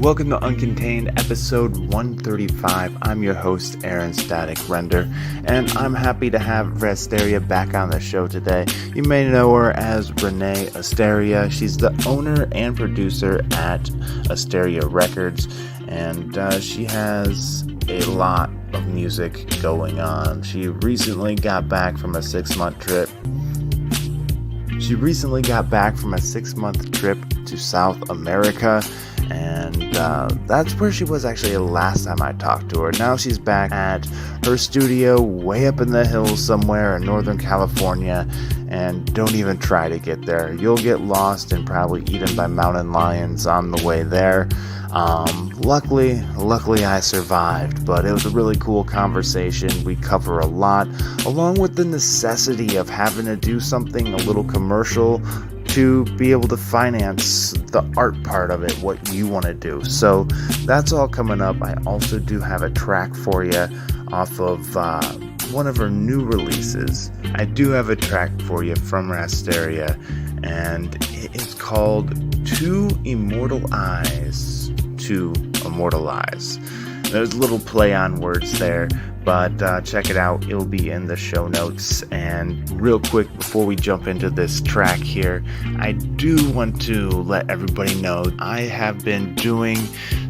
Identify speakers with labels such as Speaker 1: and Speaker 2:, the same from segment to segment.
Speaker 1: Welcome to Uncontained, episode 135. I'm your host, Aaron Static Render, and I'm happy to have Razteria back on the show today. You may know her as Renee Asteria. She's the owner and producer at Asteria Records, and she has a lot of music going on. She recently got back from a 6-month trip. To South America, and that's where she was actually the last time I talked to her. Now she's back at her studio way up in the hills somewhere in Northern California, and don't even try to get there. You'll get lost and probably eaten by mountain lions on the way there. Luckily I survived, but it was a really cool conversation. We cover a lot, along with the necessity of having to do something a little commercial to be able to finance the art part of it, what you want to do. So that's all coming up. I also do have a track for you off of one of her new releases. I do have a track for you from Razteria, and it is called To Immortal Eyes. To Immortalize. There's a little play on words there, but check it out. It'll be in the show notes. And real quick, before we jump into this track here, I do want to let everybody know I have been doing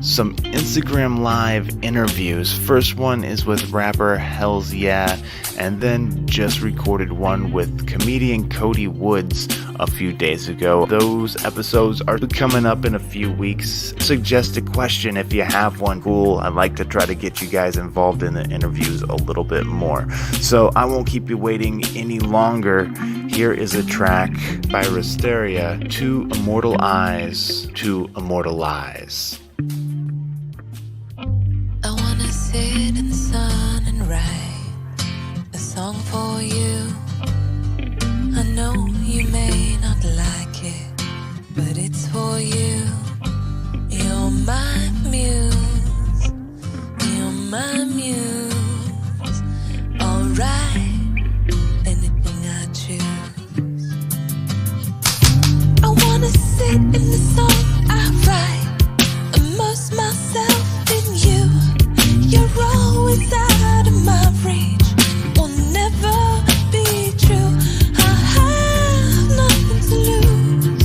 Speaker 1: some Instagram Live interviews. First one is with rapper Hells Yeah, and then just recorded one with comedian Cody Woods a few days ago. Those episodes are coming up in a few weeks. Suggest a question if you have one. Cool. I'd like to try to get you guys involved in the interviews a little bit more. So I won't keep you waiting any longer. Here is a track by Razteria, To Immortal Eyes, To Immortalize.
Speaker 2: I wanna sit in the sun and write a song for you. I know you may not like it, but it's for you. You're my muse. You're my muse. Alright, anything I choose. I wanna sit in the song I write, immerse myself in you. You're always out of my reach, will never be true. I have nothing to lose.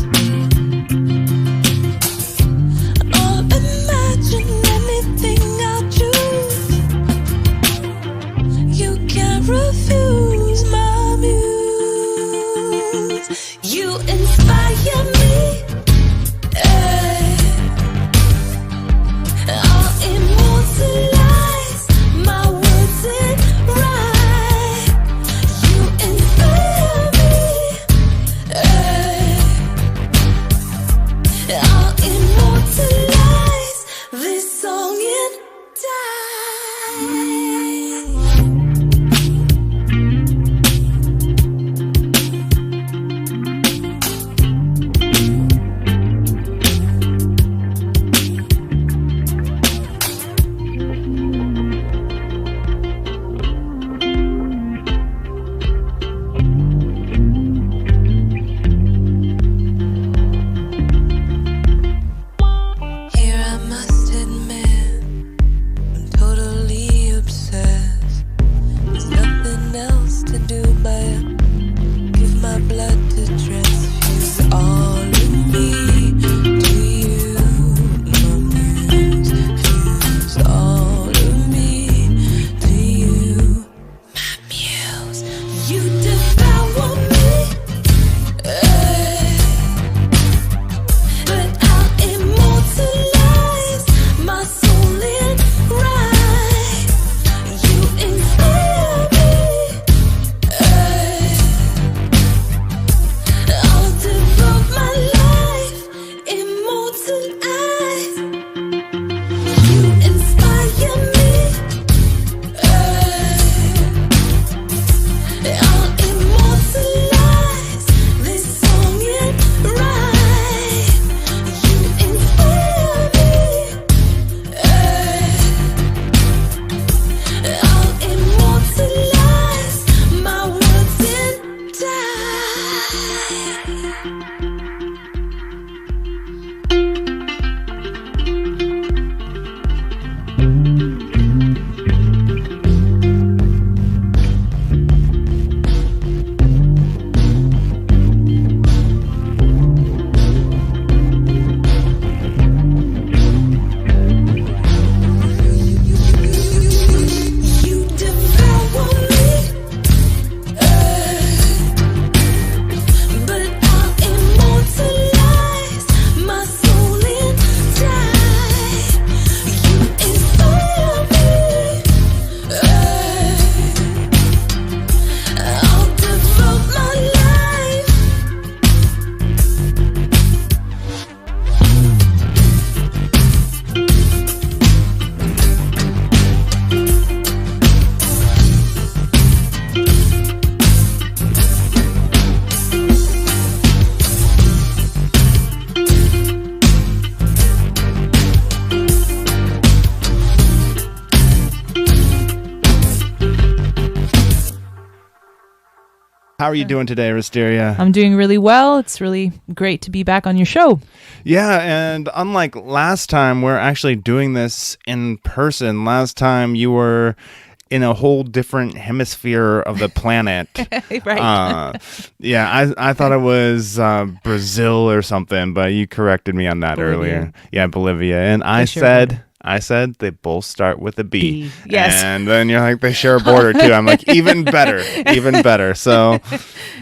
Speaker 1: How are you doing today, Razteria?
Speaker 3: I'm doing really well. It's really great to be back on your show.
Speaker 1: Yeah, and unlike last time, we're actually doing this in person. Last time you were in a whole different hemisphere of the planet.
Speaker 3: Right.
Speaker 1: I thought it was Brazil or something, but you corrected me on that
Speaker 3: Bolivia.
Speaker 1: earlier. Yeah, Bolivia. And I said they both start with a B.
Speaker 3: B. Yes.
Speaker 1: And then you're like, they share a border too. I'm like, even better, even better. So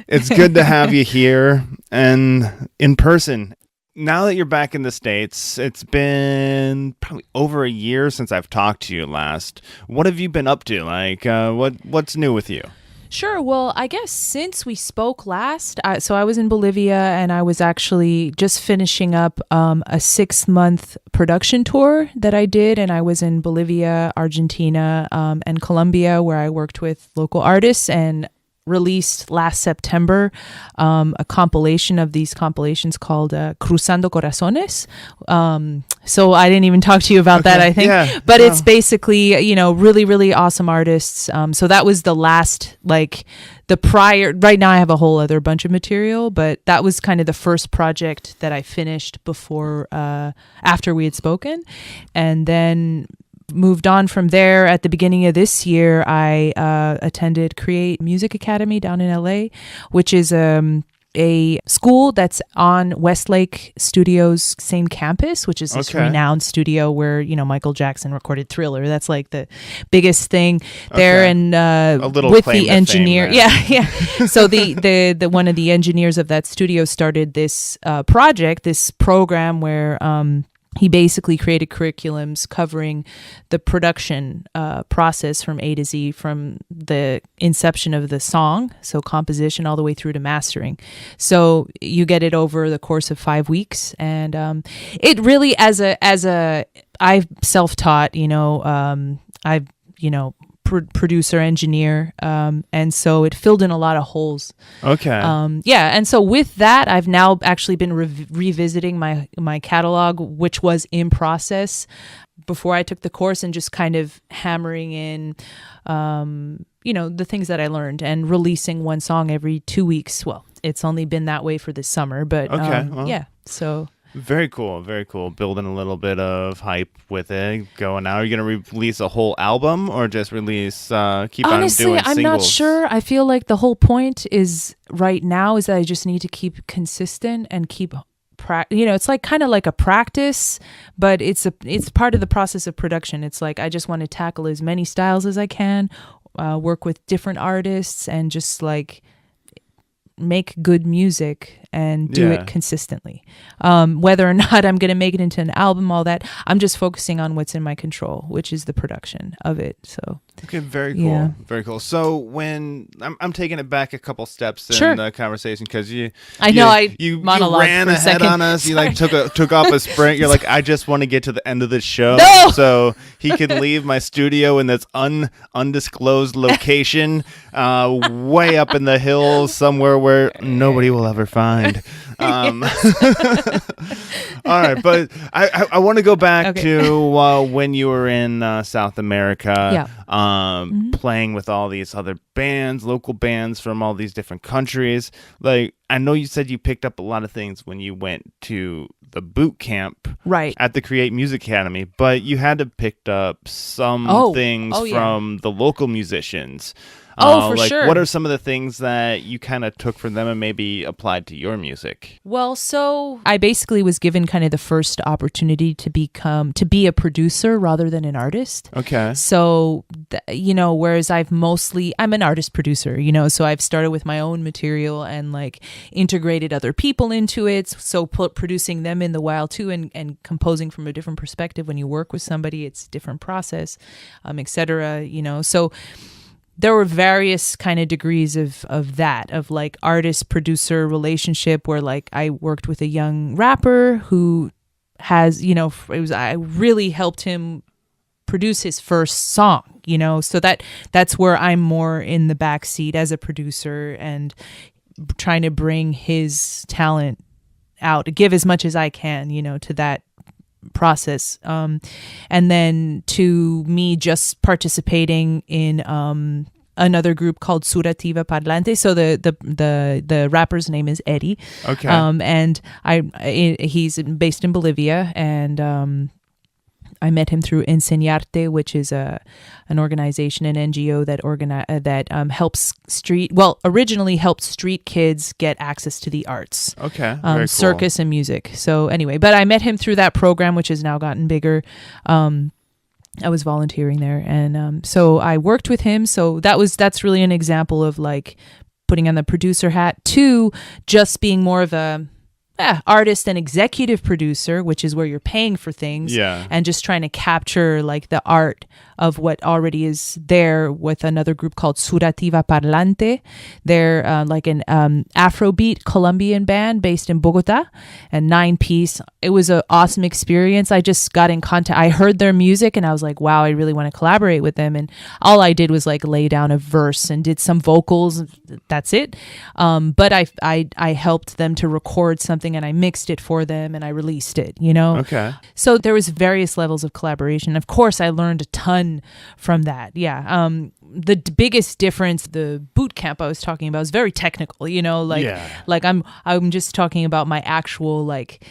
Speaker 1: it's good to have you here and in person. Now that you're back in the States, it's been probably over a year since I've talked to you last. What have you been up to? Like, what's new with you?
Speaker 3: Sure. Well, I guess since we spoke last, so I was in Bolivia and I was actually just finishing up a 6-month production tour that I did. And I was in Bolivia, Argentina, and Colombia, where I worked with local artists and released last September a compilation of these compilations called Cruzando Corazones. So I didn't even talk to you about that, I think. Yeah, but it's basically, really, really awesome artists. So that was the last, the prior, right now I have a whole other bunch of material, but that was kind of the first project that I finished before, after we had spoken. And then moved on from there. At the beginning of this year, I attended Create Music Academy down in LA, which is a school that's on Westlake Studios' same campus, which is this renowned studio where, Michael Jackson recorded Thriller. That's like the biggest thing there. And
Speaker 1: a little
Speaker 3: with
Speaker 1: claim
Speaker 3: the
Speaker 1: to
Speaker 3: engineer.
Speaker 1: fame,
Speaker 3: yeah. So the one of the engineers of that studio started this project, this program where he basically created curriculums covering the production process from A to Z, from the inception of the song, so composition, all the way through to mastering. So you get it over the course of 5 weeks, and it really, I've self-taught, I've producer, engineer, and so it filled in a lot of holes. And so with that, I've now actually been revisiting my catalog, which was in process before I took the course, and just kind of hammering in the things that I learned and releasing one song every 2 weeks. Well, it's only been that way for this summer, but so
Speaker 1: very cool, very cool. Building a little bit of hype with it going out. Are you going to release a whole album or just release,
Speaker 3: Honestly,
Speaker 1: on doing singles?
Speaker 3: I'm not sure. I feel like the whole point is right now is that I just need to keep consistent and keep it's like kind of like a practice, but it's part of the process of production. It's like I just want to tackle as many styles as I can, work with different artists, and just like make good music and do it consistently. Whether or not I'm going to make it into an album, all that, I'm just focusing on what's in my control, which is the production of it. So
Speaker 1: okay, very cool, very cool. So when I'm taking it back a couple steps in the conversation, because you ran ahead on us. You like took off a sprint. You're like, I just want to get to the end of the show, so he can leave my studio in this undisclosed location, way up in the hills somewhere where nobody will ever find. All right, but I want to go back to when you were in South America, playing with all these other bands, local bands from all these different countries. Like, I know you said you picked up a lot of things when you went to the boot camp at the Create Music Academy, but you had to pick up some things from the local musicians.
Speaker 3: For sure.
Speaker 1: What are some of the things that you kind of took from them and maybe applied to your music?
Speaker 3: Well, so I basically was given kind of the first opportunity to be a producer rather than an artist.
Speaker 1: Okay.
Speaker 3: So, whereas I'm an artist producer, so I've started with my own material and like integrated other people into it. So producing them in the wild too, and composing from a different perspective. When you work with somebody, it's a different process, etc. So there were various kind of degrees of that, of like artist producer relationship, where like I worked with a young rapper who has, I really helped him produce his first song, so that's where I'm more in the backseat as a producer and trying to bring his talent out, give as much as I can, to that process. And then to me just participating in another group called Surativa Parlante. So the rapper's name is Eddie.
Speaker 1: Okay.
Speaker 3: And he's based in Bolivia, and I met him through Enseñarte, which is an organization, an NGO that helps originally helped street kids get access to the arts.
Speaker 1: Okay. Very cool.
Speaker 3: Circus and music. So anyway, but I met him through that program, which has now gotten bigger. I was volunteering there, and so I worked with him. So that's really an example of like putting on the producer hat to just being more of a artist and executive producer, which is where you're paying for things, and just trying to capture like the art of what already is there with another group called Surativa Parlante. They're like an Afrobeat Colombian band based in Bogota, and 9-piece. It was an awesome experience. I just got in contact. I heard their music and I was like, wow, I really want to collaborate with them. And all I did was like lay down a verse and did some vocals. That's it. But I helped them to record something, and I mixed it for them and I released it,
Speaker 1: Okay.
Speaker 3: So there was various levels of collaboration. Of course, I learned a ton from that. The biggest difference, the boot camp I was talking about, is very technical, like I'm just talking about my actual, like,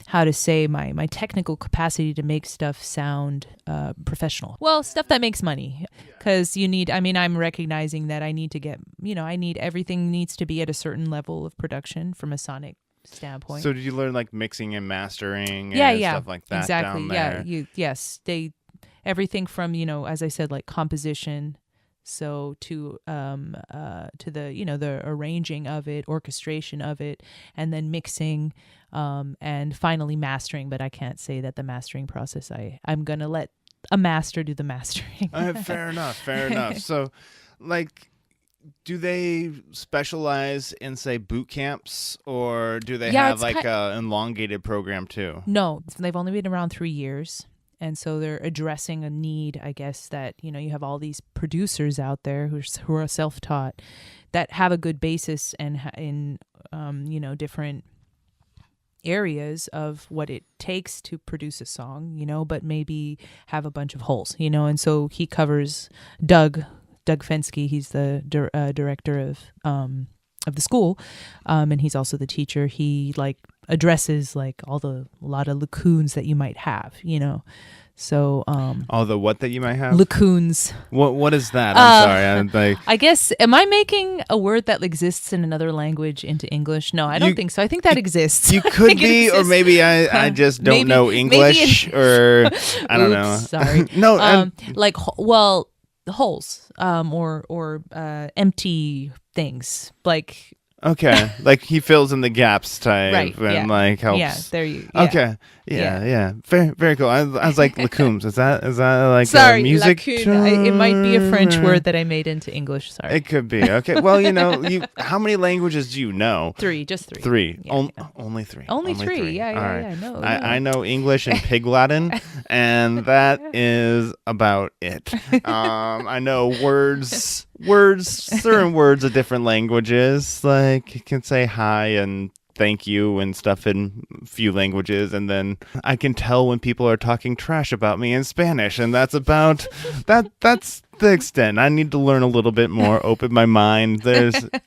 Speaker 3: how to say, my technical capacity to make stuff sound professional. Well, stuff that makes money, because I'm recognizing that I need to get, everything needs to be at a certain level of production from a sonic standpoint.
Speaker 1: So did you learn like mixing and mastering and stuff like that?
Speaker 3: Exactly.
Speaker 1: Down there?
Speaker 3: They everything from, as I said, like composition, so to the the arranging of it, orchestration of it, and then mixing, and finally mastering. But I can't say that the mastering process, I'm gonna let a master do the mastering.
Speaker 1: Fair enough. So like, do they specialize in, say, boot camps, or do they have like an elongated program too?
Speaker 3: No, they've only been around 3 years. And so they're addressing a need, I guess, that, you have all these producers out there who are self-taught that have a good basis and in different areas of what it takes to produce a song, but maybe have a bunch of holes, and so he covers Doug Fensky. He's the director of the school, and he's also the teacher. He like addresses like a lot of lacunes that you might have, So
Speaker 1: all the what that you might have?
Speaker 3: Lacunes.
Speaker 1: What is that? I'm sorry.
Speaker 3: I guess, am I making a word that exists in another language into English? No, I don't think so. I think that exists.
Speaker 1: You could be, or maybe I just don't know English, or I don't know.
Speaker 3: Sorry.
Speaker 1: No.
Speaker 3: Like, holes, or empty things, like.
Speaker 1: Okay, like he fills in the gaps type,
Speaker 3: right,
Speaker 1: and like helps.
Speaker 3: Yeah, there you.
Speaker 1: Yeah. Okay, yeah, very, very cool. I was like lacunes. Is that like
Speaker 3: sorry,
Speaker 1: music?
Speaker 3: Lacune. It might be a French word that I made into English. Sorry.
Speaker 1: It could be. Okay, well, how many languages do you know?
Speaker 3: 3, just 3.
Speaker 1: 3.
Speaker 3: Yeah,
Speaker 1: Only 3.
Speaker 3: Only 3. Yeah.
Speaker 1: All right.
Speaker 3: No.
Speaker 1: I know English and Pig Latin, and that is about it. I know words, certain words of different languages. Like you can say hi and thank you and stuff in a few languages, and then I can tell when people are talking trash about me in Spanish, and that's about that's the extent. I need to learn a little bit more, open my mind.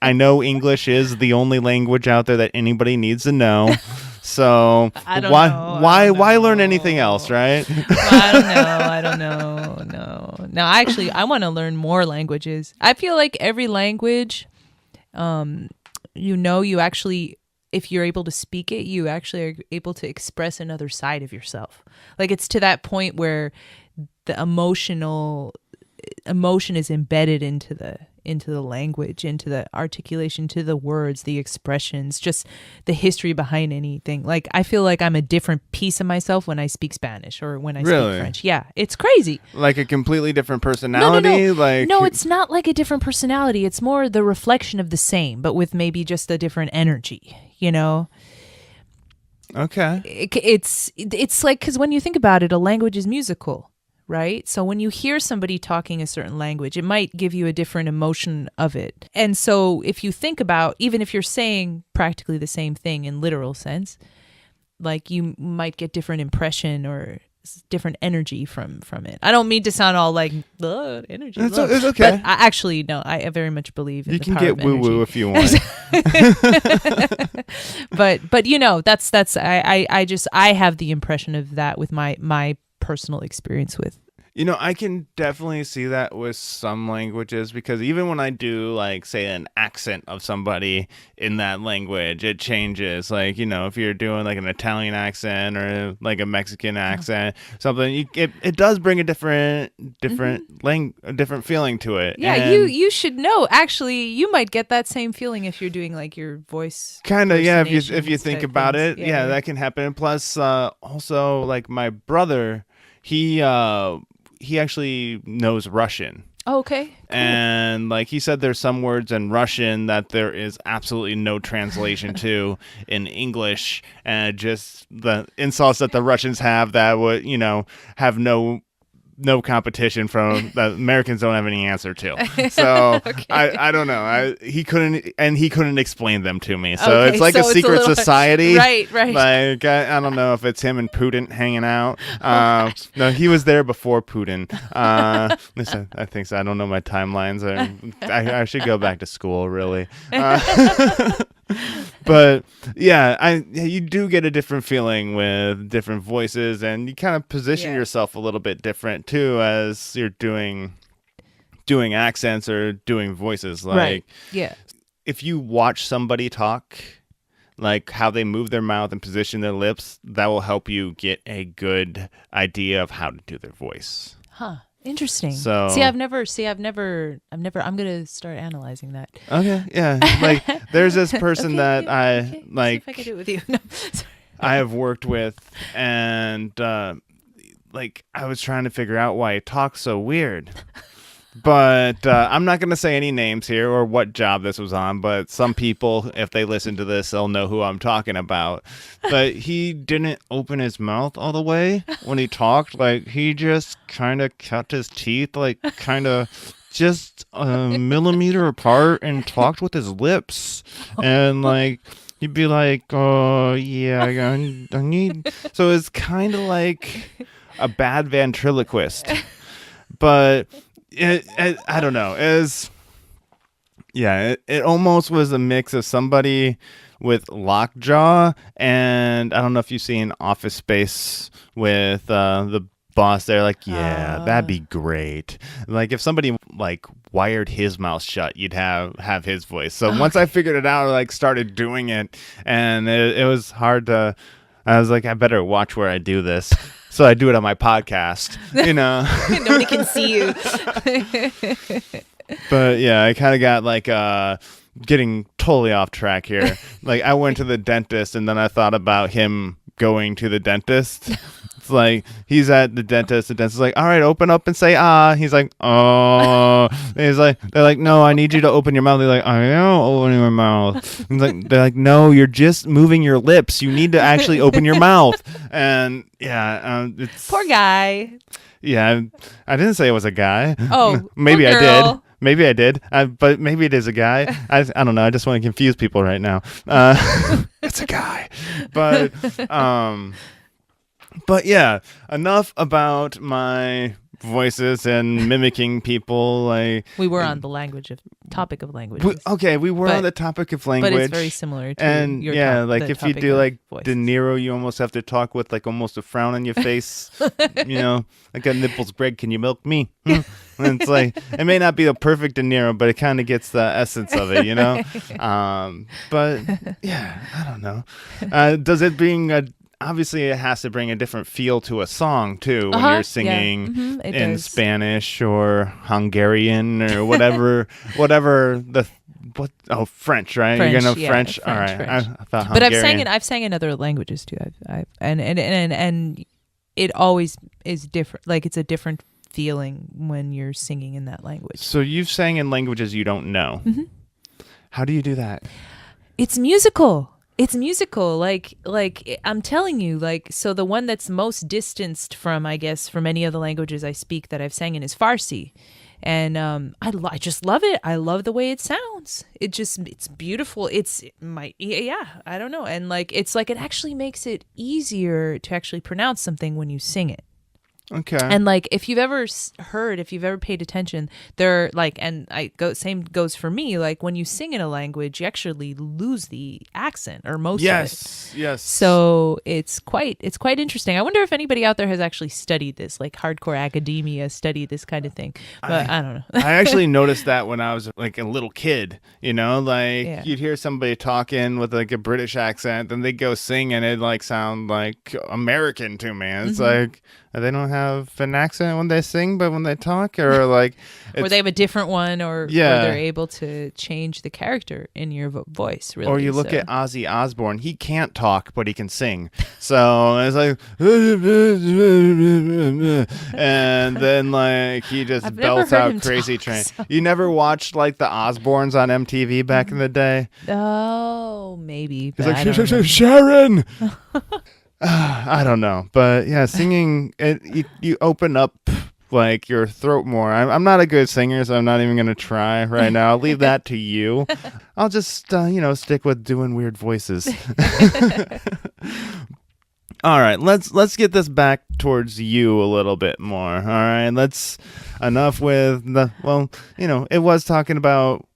Speaker 1: I know English is the only language out there that anybody needs to know. So why learn anything else, right?
Speaker 3: I don't know. No, actually, I want to learn more languages. I feel like every language, you actually, if you're able to speak it, you actually are able to express another side of yourself. Like, it's to that point where the emotion is embedded into the language, into the articulation, to the words, the expressions, just the history behind anything. Like, I feel like I'm a different piece of myself when I speak Spanish or when I speak French. Yeah, it's crazy.
Speaker 1: Like a completely different personality?
Speaker 3: No, it's not like a different personality. It's more the reflection of the same, but with maybe just a different energy,
Speaker 1: Okay.
Speaker 3: It's like, because when you think about it, a language is musical. Right? So when you hear somebody talking a certain language, it might give you a different emotion of it. And so if you think about, even if you're saying practically the same thing in literal sense, like you might get different impression or different energy from it. I don't mean to sound all like energy.
Speaker 1: It's okay.
Speaker 3: But I actually no. I very much believe in
Speaker 1: You
Speaker 3: the
Speaker 1: can
Speaker 3: power
Speaker 1: get
Speaker 3: of
Speaker 1: woo woo
Speaker 3: energy.
Speaker 1: if you want.
Speaker 3: But that's I have the impression of that with my personal experience with.
Speaker 1: I can definitely see that with some languages, because even when I do, like, say, an accent of somebody in that language, it changes. Like, if you're doing like an Italian accent or like a Mexican accent, something, it does bring a different a different feeling to it.
Speaker 3: Yeah,
Speaker 1: And
Speaker 3: you should know. Actually, you might get that same feeling if you're doing like your voice.
Speaker 1: kind of, yeah. If you think
Speaker 3: type
Speaker 1: about
Speaker 3: things.
Speaker 1: it, yeah, that can happen. Plus, also, like, my brother, he actually knows Russian.
Speaker 3: Oh, okay. Cool.
Speaker 1: And like he said, there's some words in Russian that there is absolutely no translation to in English, and just the insults that the Russians have that would, have no competition from that Americans don't have any answer to. So
Speaker 3: Okay.
Speaker 1: I don't know. He couldn't explain them to me. So
Speaker 3: Okay,
Speaker 1: it's like
Speaker 3: so
Speaker 1: a
Speaker 3: it's a
Speaker 1: secret
Speaker 3: little-
Speaker 1: society.
Speaker 3: Right.
Speaker 1: Like I don't know if it's him and Putin hanging out. No, he was there before Putin. Listen, I think so. I don't know my timelines. I should go back to school, really. But yeah, you do get a different feeling with different voices, and you kind of position yourself a little bit different too as you're doing accents or doing voices. Like,
Speaker 3: Right. Yeah.
Speaker 1: if you watch somebody talk, like how they move their mouth and position their lips, that will help you get a good idea of how to do their voice.
Speaker 3: Huh. Interesting.
Speaker 1: So
Speaker 3: I've never. I'm gonna start analyzing that.
Speaker 1: Okay, yeah. Like, there's this person that I like.
Speaker 3: See if I can do it with you. No, sorry.
Speaker 1: I have worked with, and like, I was trying to figure out why he talks so weird. But I'm not going to say any names here or what job this was on, but some people, if they listen to this, they'll know who I'm talking about. But he didn't open his mouth all the way when he talked. Like, he just kind of kept his teeth, like, kind of just a millimeter apart and talked with his lips. And, like, he'd be like, oh, yeah, I need... So it's kind of like a bad ventriloquist. But... I don't know. It almost was a mix of somebody with lockjaw, and I don't know if you've seen Office Space with the boss there. Like, that'd be great. Like, if somebody like wired his mouth shut, you'd have his voice. So once I figured it out, I like started doing it, and it was hard to. I was like, I better watch where I do this. So I do it on my podcast,
Speaker 3: Nobody can see you.
Speaker 1: But yeah, I kind of got like getting totally off track here. Like, I went to the dentist, and then I thought about him going to the dentist. It's like, he's at the dentist. The dentist's like, all right, open up and say ah. He's like, oh. And they're like, no, I need you to open your mouth. They're like, I am opening my mouth. They're like, no, you're just moving your lips. You need to actually open your mouth. And yeah, it's
Speaker 3: Poor guy.
Speaker 1: Yeah, I didn't say it was a guy.
Speaker 3: Oh,
Speaker 1: maybe
Speaker 3: poor
Speaker 1: I
Speaker 3: girl.
Speaker 1: did. Maybe I did. But maybe it is a guy. I don't know. I just want to confuse people right now. It's a guy. But yeah, enough about my voices and mimicking people.
Speaker 3: We were on the topic of languages.
Speaker 1: We were on the topic of language.
Speaker 3: But it's very similar to
Speaker 1: and
Speaker 3: your
Speaker 1: like if you do like
Speaker 3: voices.
Speaker 1: De Niro, you almost have to talk with like almost a frown on your face. I got nipples, Greg, can you milk me? And it's like, it may not be the perfect De Niro, but it kind of gets the essence of it, But yeah, I don't know. Does it being obviously it has to bring a different feel to a song too when you're singing in Spanish or Hungarian or whatever French, right?
Speaker 3: French,
Speaker 1: You're gonna
Speaker 3: yeah,
Speaker 1: French. All right.
Speaker 3: French.
Speaker 1: I thought
Speaker 3: But
Speaker 1: Hungarian.
Speaker 3: I've sang in other languages too. And it always is different. Like, it's a different feeling when you're singing in that language.
Speaker 1: So you've sang in languages you don't know.
Speaker 3: Mm-hmm.
Speaker 1: How do you do that?
Speaker 3: It's musical. Like I'm telling you, like, so the one that's most distanced from, I guess, from any of the languages I speak that I've sang in is Farsi. And I just love it. I love the way it sounds. It's beautiful. I don't know. And like, it's like, it actually makes it easier to actually pronounce something when you sing it.
Speaker 1: Okay.
Speaker 3: And like, if you've ever heard, if you've ever paid attention, they're like, and same goes for me. Like when you sing in a language, you actually lose the accent or most of it.
Speaker 1: Yes.
Speaker 3: So it's quite interesting. I wonder if anybody out there has actually studied this, like hardcore academia studied this kind of thing. But I don't know.
Speaker 1: I actually noticed that when I was like a little kid, like
Speaker 3: Yeah.
Speaker 1: you'd hear somebody talking with like a British accent, then they go sing and it like sound like American to me. And it's like, they don't have an accent when they sing, but when they talk, or like,
Speaker 3: or they have a different one, or
Speaker 1: Yeah.
Speaker 3: they're able to change the character in your voice. Really,
Speaker 1: or you look
Speaker 3: so.
Speaker 1: at Ozzy Osbourne, he can't talk, but he can sing. So it's like, and then like he just
Speaker 3: I've never
Speaker 1: belts
Speaker 3: heard
Speaker 1: out
Speaker 3: him
Speaker 1: Crazy
Speaker 3: talk,
Speaker 1: Train.
Speaker 3: so-
Speaker 1: You never watched like the Osbournes on MTV back in the day?
Speaker 3: Oh, maybe.
Speaker 1: He's
Speaker 3: But
Speaker 1: like,
Speaker 3: I don't know.
Speaker 1: Sharon. I don't know, but yeah, singing you open up like your throat more. I'm not a good singer, so I'm not even gonna try right now. I'll leave that to you. I'll just stick with doing weird voices. All right, let's get this back towards you a little bit more. All right, enough with it was talking about.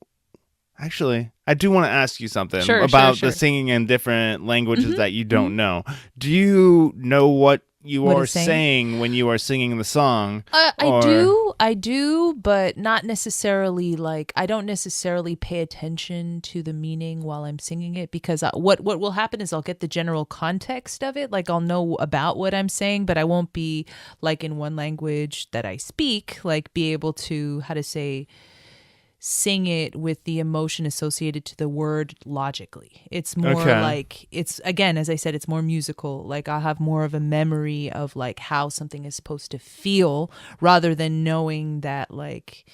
Speaker 1: Actually, I do want to ask you something about the singing in different languages that you don't know. Do you know what you are saying when you are singing the song?
Speaker 3: I do, but not necessarily. Like, I don't necessarily pay attention to the meaning while I'm singing it, because what will happen is I'll get the general context of it. Like, I'll know about what I'm saying, but I won't be like in one language that I speak, like be able to, sing it with the emotion associated to the word logically. It's more like, it's, again, as I said, it's more musical. Like, I'll have more of a memory of like how something is supposed to feel, rather than knowing that like,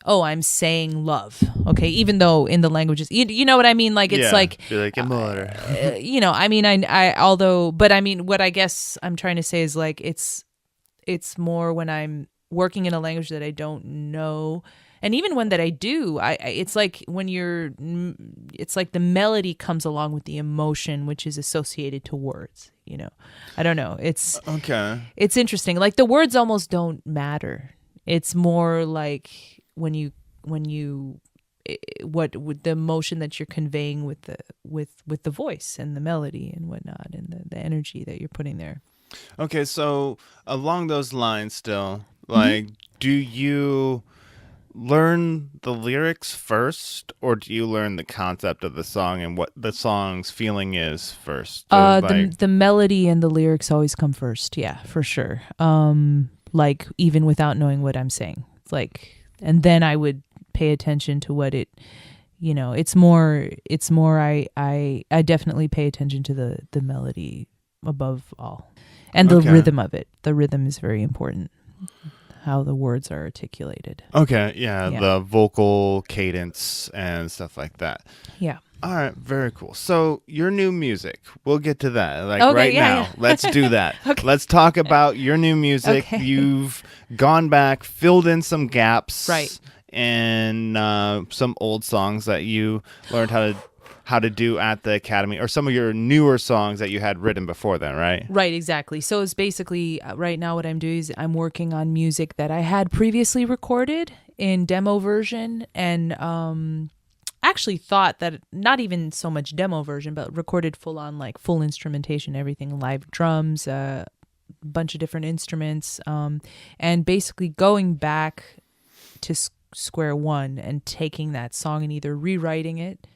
Speaker 3: oh, I'm saying love. Okay. Even though in the languages, you know what I mean? Like, it's like,
Speaker 1: amore.
Speaker 3: I mean, but I mean, what I guess I'm trying to say is like, it's more when I'm working in a language that I don't know. And even one that I do, it's like it's like the melody comes along with the emotion, which is associated to words. I don't know. It's
Speaker 1: okay.
Speaker 3: It's interesting. Like, the words almost don't matter. It's more like when you with the emotion that you're conveying with the voice and the melody and whatnot, and the energy that you're putting there.
Speaker 1: Okay, so along those lines, still, like, do you learn the lyrics first, or do you learn the concept of the song and what the song's feeling is first?
Speaker 3: The melody and the lyrics always come first. Yeah, for sure. Like, even without knowing what I'm saying, it's like, and then I would pay attention to what it, it's more. I definitely pay attention to the melody above all, and the rhythm of it. The rhythm is very important. How the words are articulated.
Speaker 1: Okay, yeah, the vocal cadence and stuff like that.
Speaker 3: Yeah.
Speaker 1: All right, very cool. So your new music, we'll get to that now.
Speaker 3: Yeah.
Speaker 1: Let's do that.
Speaker 3: Okay.
Speaker 1: Let's talk about your new music.
Speaker 3: Okay.
Speaker 1: You've gone back, filled in some gaps.
Speaker 3: Right.
Speaker 1: And some old songs that you learned how to do at the academy, or some of your newer songs that you had written before then, right?
Speaker 3: Right, exactly. So it's basically right now what I'm doing is I'm working on music that I had previously recorded in demo version, and actually thought that not even so much demo version, but recorded full on, like full instrumentation, everything, live drums, a bunch of different instruments, and basically going back to square one and taking that song and either rewriting it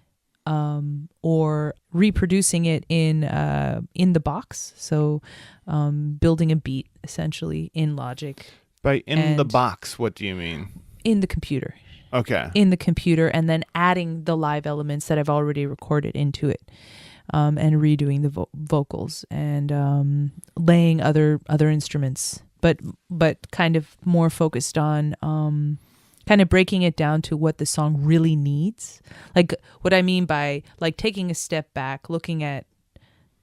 Speaker 3: or reproducing it in the box. So building a beat essentially in Logic.
Speaker 1: By the box, what do you mean?
Speaker 3: In the computer.
Speaker 1: Okay.
Speaker 3: In the computer, and then adding the live elements that I've already recorded into it, and redoing the vocals and laying other instruments, but kind of more focused on kind of breaking it down to what the song really needs. Like, what I mean by like taking a step back, looking at,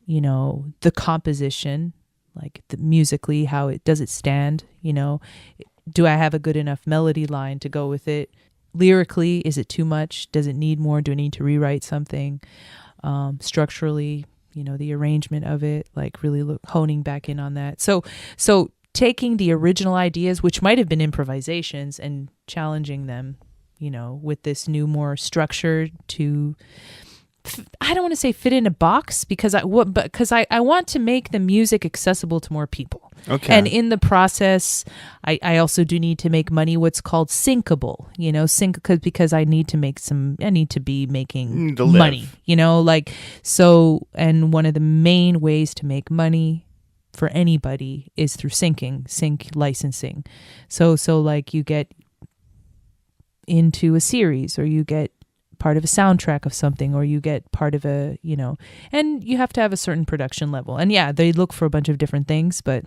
Speaker 3: the composition, like musically, how it does it stand, do I have a good enough melody line to go with it? Lyrically, is it too much? Does it need more? Do I need to rewrite something? Structurally, the arrangement of it, like really honing back in on that. So taking the original ideas, which might have been improvisations, and challenging them, with this new, more structure to, I don't want to say fit in a box, because I want to make the music accessible to more people.
Speaker 1: Okay.
Speaker 3: And in the process, I also do need to make money, what's called syncable, because I need to be making money, so, and one of the main ways to make money for anybody is through sync licensing. So like you get into a series, or you get part of a soundtrack of something, or you get part of a, and you have to have a certain production level. And yeah, they look for a bunch of different things, but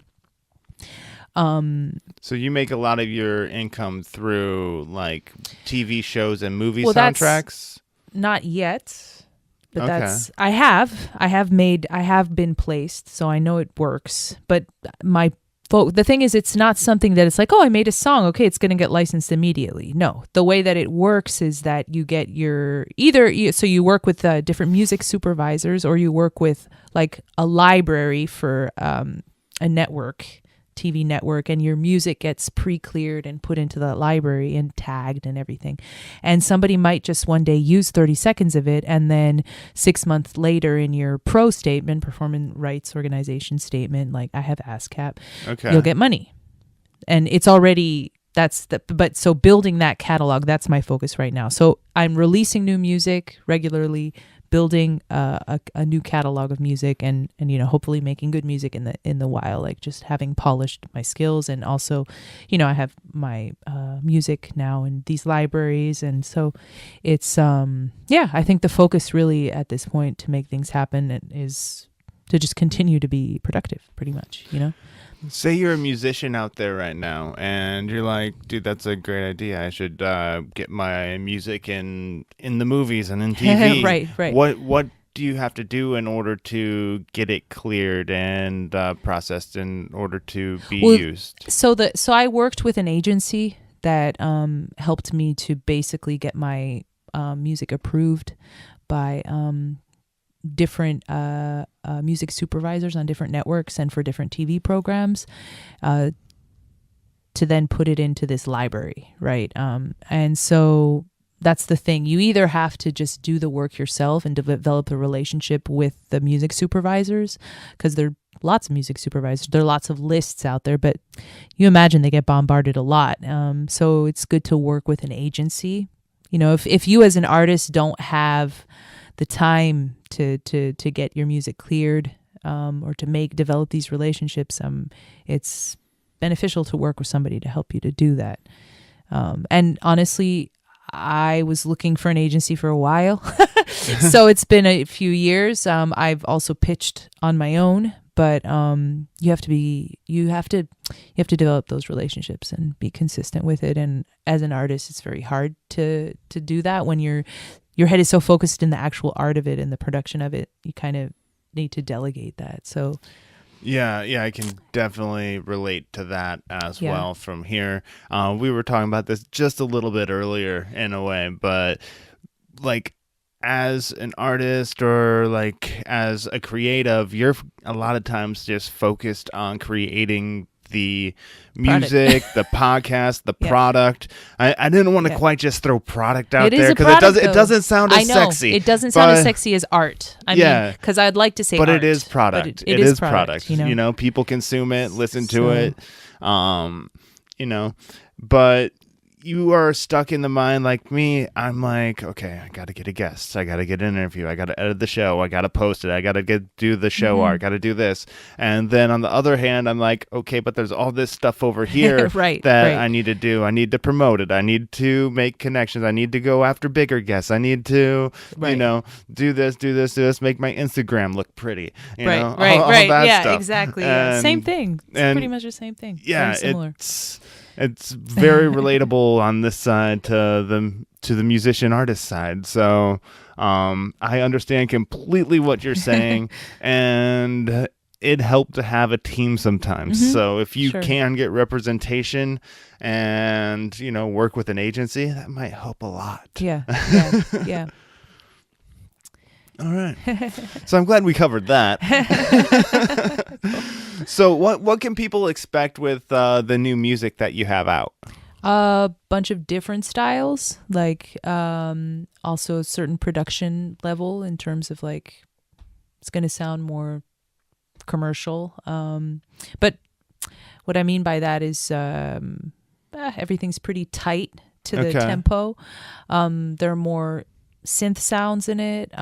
Speaker 1: so you make a lot of your income through like TV shows and movie
Speaker 3: soundtracks?
Speaker 1: That's
Speaker 3: not yet, but
Speaker 1: okay.
Speaker 3: I have been placed, so I know it works, but the thing is, it's not something that it's like, oh, I made a song, okay, it's going to get licensed immediately. No, the way that it works is that you get so you work with different music supervisors, or you work with like a library for a network, TV network, and your music gets pre-cleared and put into the library and tagged and everything. And somebody might just one day use 30 seconds of it, and then 6 months later in your pro statement, performance rights organization statement, like I have ASCAP,
Speaker 1: okay,
Speaker 3: you'll get money. And it's already, so building that catalog, that's my focus right now. So I'm releasing new music regularly, building a new catalog of music, and hopefully making good music in the while, like just having polished my skills. And also, I have my music now in these libraries, and so it's I think the focus really at this point to make things happen is to just continue to be productive, pretty much.
Speaker 1: Say you're a musician out there right now, and you're like, dude, that's a great idea. I should get my music in the movies and in TV.
Speaker 3: Right.
Speaker 1: What do you have to do in order to get it cleared and processed in order to be used? So
Speaker 3: I worked with an agency that helped me to basically get my music approved by different music supervisors on different networks and for different TV programs, to then put it into this library, right? And so that's the thing. You either have to just do the work yourself and develop a relationship with the music supervisors, because there are lots of music supervisors. There are lots of lists out there, but you imagine they get bombarded a lot. So it's good to work with an agency. If you as an artist don't have the time to get your music cleared, or to develop these relationships, it's beneficial to work with somebody to help you to do that. And honestly, I was looking for an agency for a while, so it's been a few years. I've also pitched on my own, but you have to develop those relationships and be consistent with it. And as an artist, it's very hard to do that when your head is so focused in the actual art of it and the production of it. You kind of need to delegate that. So
Speaker 1: yeah, I can definitely relate to that as well from here. We were talking about this just a little bit earlier in a way, but like as an artist or like as a creative, you're a lot of times just focused on creating the music, the podcast, the product. I didn't want to quite just throw product out there because it doesn't sound as sexy.
Speaker 3: It doesn't sound as sexy as art. I mean, because I'd like to say
Speaker 1: but
Speaker 3: art,
Speaker 1: it is product.
Speaker 3: It is product.
Speaker 1: People consume it, listen to it. But you are stuck in the mind like me. I'm like, okay, I got to get a guest. I got to get an interview. I got to edit the show. I got to post it. I got to do the show art. Got to do this. And then on the other hand, I'm like, okay, but there's all this stuff over here I need to do. I need to promote it. I need to make connections. I need to go after bigger guests. I need to, do this, make my Instagram look pretty. All that stuff.
Speaker 3: Exactly. Same thing. It's pretty much the same thing.
Speaker 1: Yeah,
Speaker 3: very similar.
Speaker 1: It's very relatable on this side to the musician artist side. So I understand completely what you're saying, and it helped to have a team sometimes. So if you can get representation and work with an agency, that might help a lot.
Speaker 3: Yeah.
Speaker 1: All right. So I'm glad we covered that. So what can people expect with the new music that you have out?
Speaker 3: A bunch of different styles, like also a certain production level in terms of like it's going to sound more commercial. But what I mean by that is everything's pretty tight to the tempo. There are more synth sounds in it.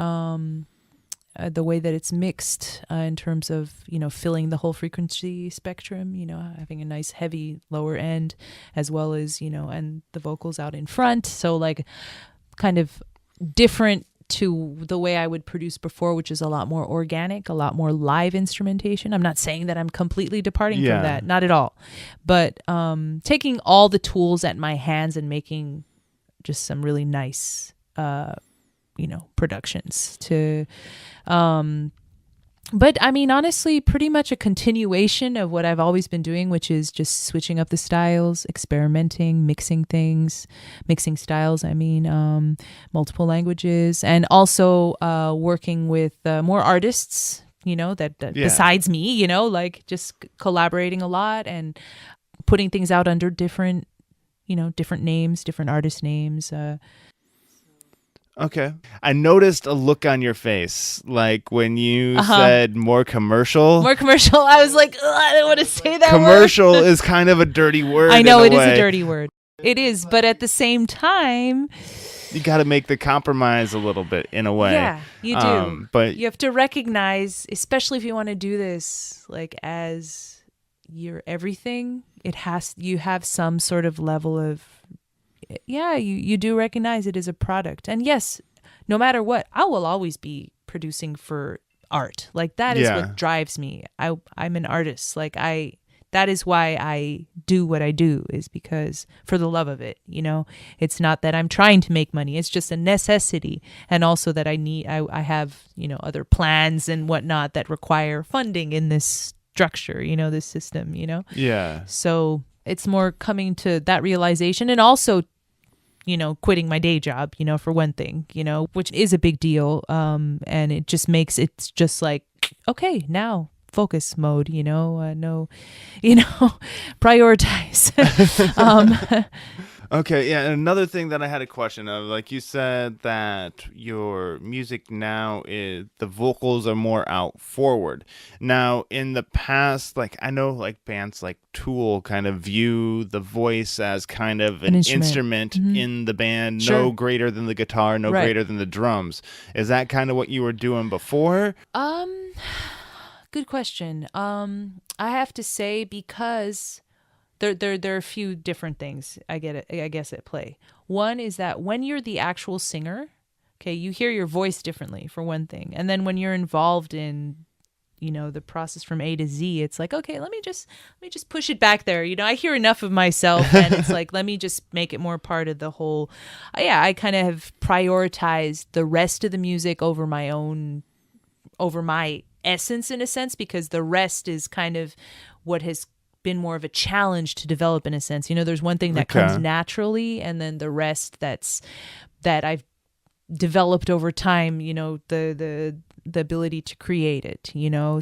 Speaker 3: The way that it's mixed in terms of, filling the whole frequency spectrum, having a nice heavy lower end as well as, and the vocals out in front. So like kind of different to the way I would produce before, which is a lot more organic, a lot more live instrumentation. I'm not saying that I'm completely departing from that, not at all. But taking all the tools at my hands and making just some really nice productions to but I mean, honestly, pretty much a continuation of what I've always been doing, which is just switching up the styles, experimenting, mixing styles, multiple languages, and also working with more artists, besides me, like just collaborating a lot and putting things out under different names, different artist names.
Speaker 1: Okay. I noticed a look on your face, like when you said more commercial.
Speaker 3: More commercial. I was like, I don't want to say that
Speaker 1: commercial word. Is kind of a dirty word.
Speaker 3: I know it is a dirty word. It is, but at the same time,
Speaker 1: you got to make the compromise a little bit in a way.
Speaker 3: Yeah, you do.
Speaker 1: But
Speaker 3: you have to recognize, especially if you want to do this like as your everything, you have some sort of level of you do recognize it as a product. And yes, no matter what, I will always be producing for art. Like that is what drives me. I'm an artist. Like that is why I do what I do, is because for the love of it, it's not that I'm trying to make money. It's just a necessity. And also that I have, other plans and whatnot that require funding in this structure, this system,
Speaker 1: Yeah.
Speaker 3: So it's more coming to that realization, and also quitting my day job, for one thing, which is a big deal. And it just makes it's just like, okay, now focus mode, prioritize.
Speaker 1: Okay, yeah, and another thing that I had a question of, like you said that your music now is, the vocals are more out forward. Now, in the past, like I know like bands like Tool kind of view the voice as kind of an instrument in the band, no greater than the guitar, no greater than the drums. Is that kind of what you were doing before?
Speaker 3: Good question. I have to say, because there are a few different things I guess at play. One is that when you're the actual singer, okay, you hear your voice differently, for one thing. And then when you're involved in, the process from A to Z, it's like, okay, let me just push it back there. I hear enough of myself, and it's like, let me just make it more part of the whole. I kind of have prioritized the rest of the music over my essence, in a sense, because the rest is kind of what has been more of a challenge to develop, in a sense. There's one thing that comes naturally, and then the rest that I've developed over time, the ability to create it,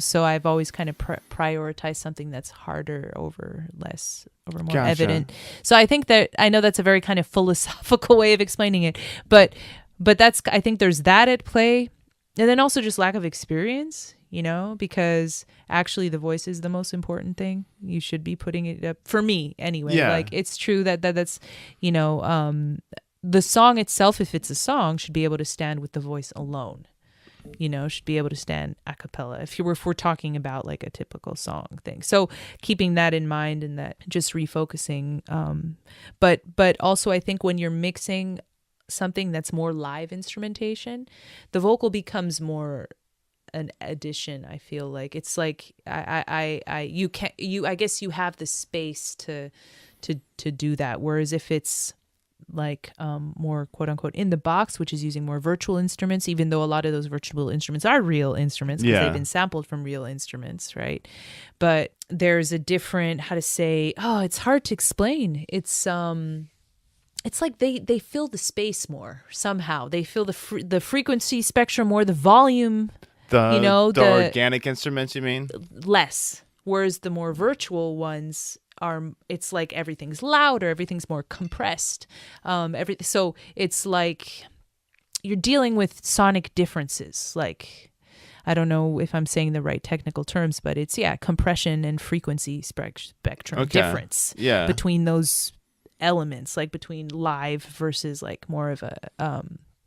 Speaker 3: so I've always kind of prioritized something that's harder over more evident. So I think that, I know that's a very kind of philosophical way of explaining it, but that's, I think there's that at play. And then also just lack of experience, because actually the voice is the most important thing. You should be putting it up, for me anyway. Yeah. Like it's true that's, the song itself, if it's a song, should be able to stand with the voice alone, should be able to stand a cappella if we're talking about like a typical song thing. So keeping that in mind, and that just refocusing. But also I think when you're mixing something that's more live instrumentation, the vocal becomes more an addition. I feel like it's like I guess you have the space to do that, whereas if it's like more quote unquote in the box, which is using more virtual instruments, even though a lot of those virtual instruments are real instruments because they've been sampled from real instruments, right? But there's a different, it's hard to explain. It's it's like they fill the space more somehow. They fill the frequency spectrum more, the volume,
Speaker 1: The organic instruments, you mean?
Speaker 3: less. Whereas the more virtual ones it's like everything's louder, everything's more compressed. So it's like you're dealing with sonic differences. Like, I don't know if I'm saying the right technical terms, but it's compression and frequency spectrum difference between those elements, like between live versus like more of a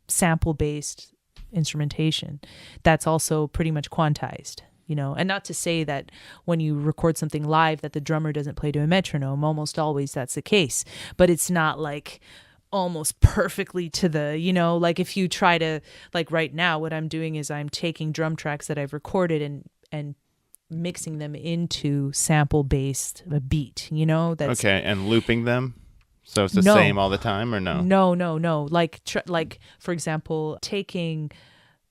Speaker 3: sample based instrumentation. That's also pretty much quantized, and not to say that when you record something live that the drummer doesn't play to a metronome. Almost always that's the case, but it's not like almost perfectly to the, like if you try to, like right now, what I'm doing is I'm taking drum tracks that I've recorded and mixing them into sample based beat, that's
Speaker 1: okay, and looping them. So it's the same all the time, or no?
Speaker 3: No. Like for example, taking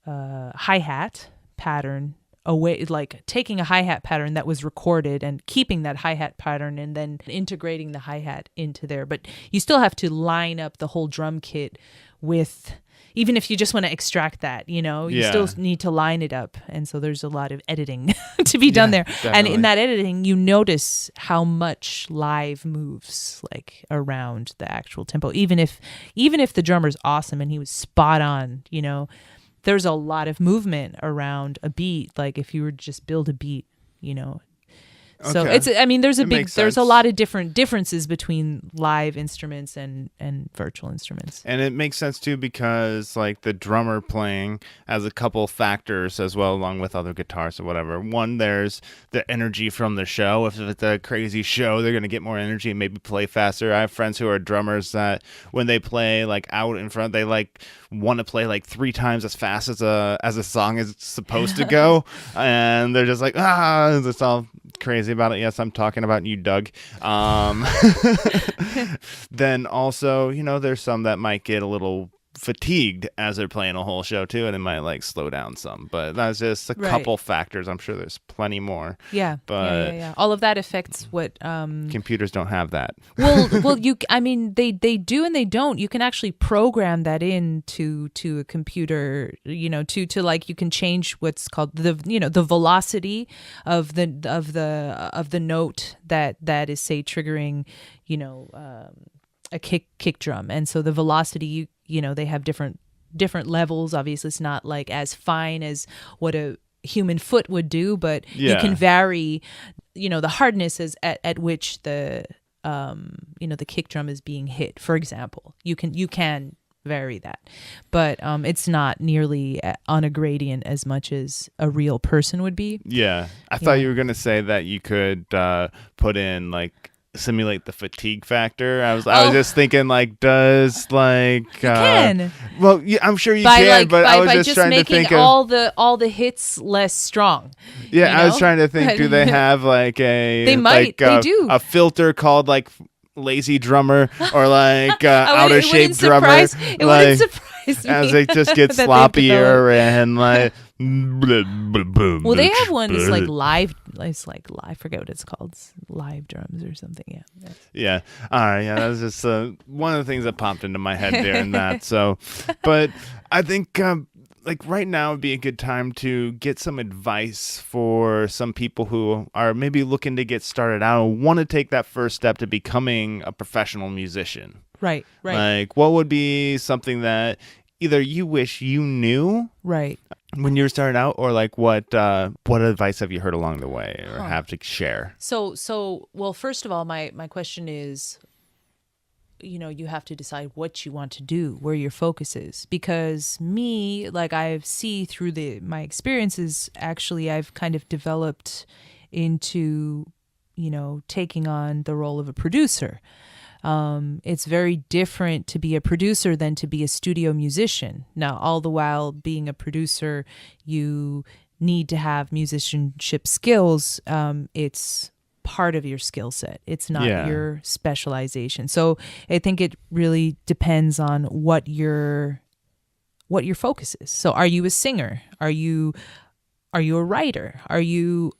Speaker 3: hi-hat pattern away, like taking a hi-hat pattern that was recorded and keeping that hi-hat pattern and then integrating the hi-hat into there. But you still have to line up the whole drum kit with, even if you just want to extract that, you still need to line it up. And so there's a lot of editing to be done there. Definitely. And in that editing, you notice how much live moves like around the actual tempo. Even if the drummer's awesome and he was spot on, there's a lot of movement around a beat. Like if you were to just build a beat, So there's a lot of different differences between live instruments and virtual instruments.
Speaker 1: And it makes sense too because like the drummer playing has a couple factors as well, along with other guitars or whatever. One, there's the energy from the show. If it's a crazy show, they're going to get more energy and maybe play faster. I have friends who are drummers that when they play like out in front, they like want to play like 3 times as fast as a song is supposed to go. And they're just like, it's all crazy about it. Yes, I'm talking about you, Doug. Then also, there's some that might get a little fatigued as they're playing a whole show too, and it might like slow down some. But that's just a couple factors. I'm sure there's plenty more.
Speaker 3: Yeah, but all of that affects what
Speaker 1: computers don't have that.
Speaker 3: Well, they do and they don't. You can actually program that into a computer. To like you can change what's called the velocity of the note that is say triggering a kick drum, and so the velocity they have different levels. Obviously, it's not like as fine as what a human foot would do, but you can vary the hardness is at which the the kick drum is being hit, for example. You can vary that, but it's not nearly on a gradient as much as a real person would be.
Speaker 1: I thought you were gonna say that you could put in like simulate the fatigue factor. I was just thinking like, does like
Speaker 3: you can.
Speaker 1: Well, yeah, I'm sure you can, but I was just trying to think of
Speaker 3: all the hits less strong.
Speaker 1: I was trying to think, do they have like a
Speaker 3: they might
Speaker 1: like
Speaker 3: they do
Speaker 1: a filter called like lazy drummer or like out of shape drummer?
Speaker 3: It wouldn't surprise me.
Speaker 1: As it just gets sloppier and like
Speaker 3: well, they have one that's like live. It's like live. I forget what it's called. It's live drums or something.
Speaker 1: Yeah. All right. Yeah. That was just one of the things that popped into my head there and that. So, but I think like right now would be a good time to get some advice for some people who are maybe looking to get started out and want to take that first step to becoming a professional musician.
Speaker 3: Right.
Speaker 1: Like, what would be something that either you wish you knew when you were starting out, or like what advice have you heard along the way or have to share?
Speaker 3: So well, first of all, my question is, you have to decide what you want to do, where your focus is. Because me, like I see through my experiences, actually, I've kind of developed into, taking on the role of a producer. It's very different to be a producer than to be a studio musician. Now, all the while being a producer, you need to have musicianship skills. It's part of your skill set. It's not your specialization. So I think it really depends on what your focus is. So are you a singer? Are you a writer? Are you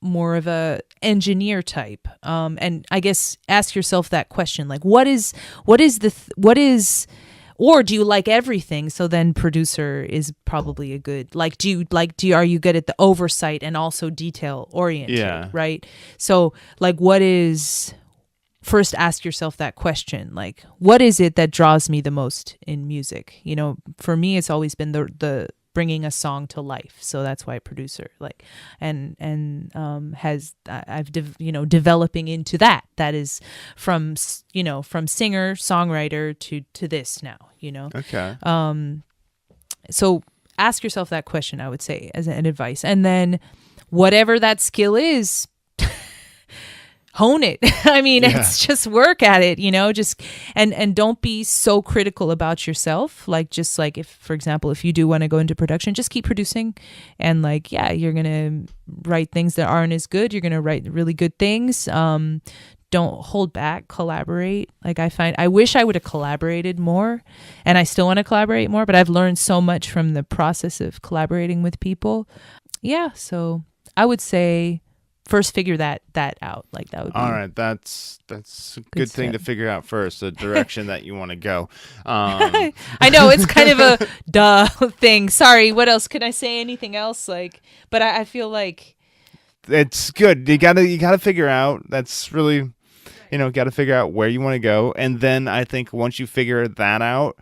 Speaker 3: more of a engineer type. And I guess ask yourself that question, like, what is, or do you like everything? So then producer is probably a good, like, are you good at the oversight and also detail oriented?
Speaker 1: Yeah.
Speaker 3: Right. So like, first ask yourself that question, like, what is it that draws me the most in music? You know, for me, it's always been the bringing a song to life. So that's why producer, like, and developing into that is from singer, songwriter to this now,
Speaker 1: Okay.
Speaker 3: So ask yourself that question, I would say, as an advice. And then whatever that skill is, hone it. I mean, It's just work at it, just, and don't be so critical about yourself. Like, just like if, for example, if you do want to go into production, just keep producing. And like, you're going to write things that aren't as good. You're going to write really good things. Don't hold back, collaborate. Like, I wish I would have collaborated more, and I still want to collaborate more, but I've learned so much from the process of collaborating with people. Yeah. So I would say, first figure that out. Like, that would be
Speaker 1: all right. That's a good thing to figure out first, the direction that you want to go.
Speaker 3: I know it's kind of a duh thing. Sorry. What else? Can I say anything else? Like, but I feel like
Speaker 1: it's good. You gotta figure out. That's really, got to figure out where you want to go. And then I think once you figure that out,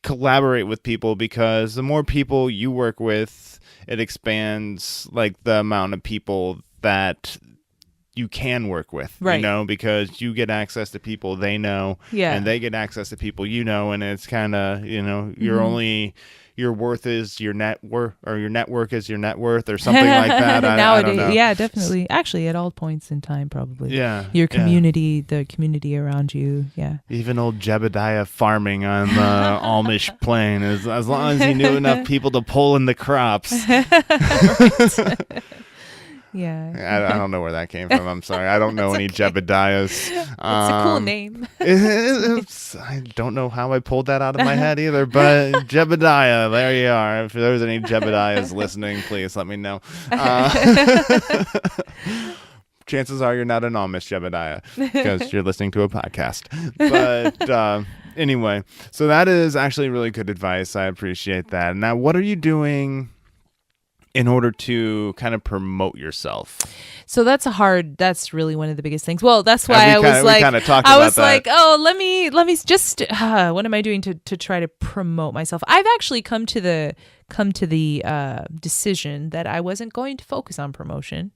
Speaker 1: collaborate with people, because the more people you work with, it expands like the amount of people that you can work with,
Speaker 3: right?
Speaker 1: Because you get access to people they know, and they get access to people and it's kind of, you're only, your worth is your net worth, or your network is your net worth, or something like that.
Speaker 3: Nowadays,
Speaker 1: I don't know.
Speaker 3: Yeah, definitely. Actually, at all points in time, probably.
Speaker 1: Yeah.
Speaker 3: Your community, the community around you. Yeah.
Speaker 1: Even old Jebediah farming on the Amish plain, as long as he knew enough people to pull in the crops.
Speaker 3: Yeah.
Speaker 1: I don't know where that came from. I'm sorry. I don't know any Jebediahs.
Speaker 3: It's a cool name.
Speaker 1: I don't know how I pulled that out of my head either, but Jebediah, there you are. If there's any Jebediahs listening, please let me know. Chances are you're not an Amish Jebediah, because you're listening to a podcast. But anyway, so that is actually really good advice. I appreciate that. Now, what are you doing in order to kind of promote yourself?
Speaker 3: So that's really one of the biggest things. Well, that's why I was like, oh, let me just, what am I doing to try to promote myself? I've actually come to the decision that I wasn't going to focus on promotion.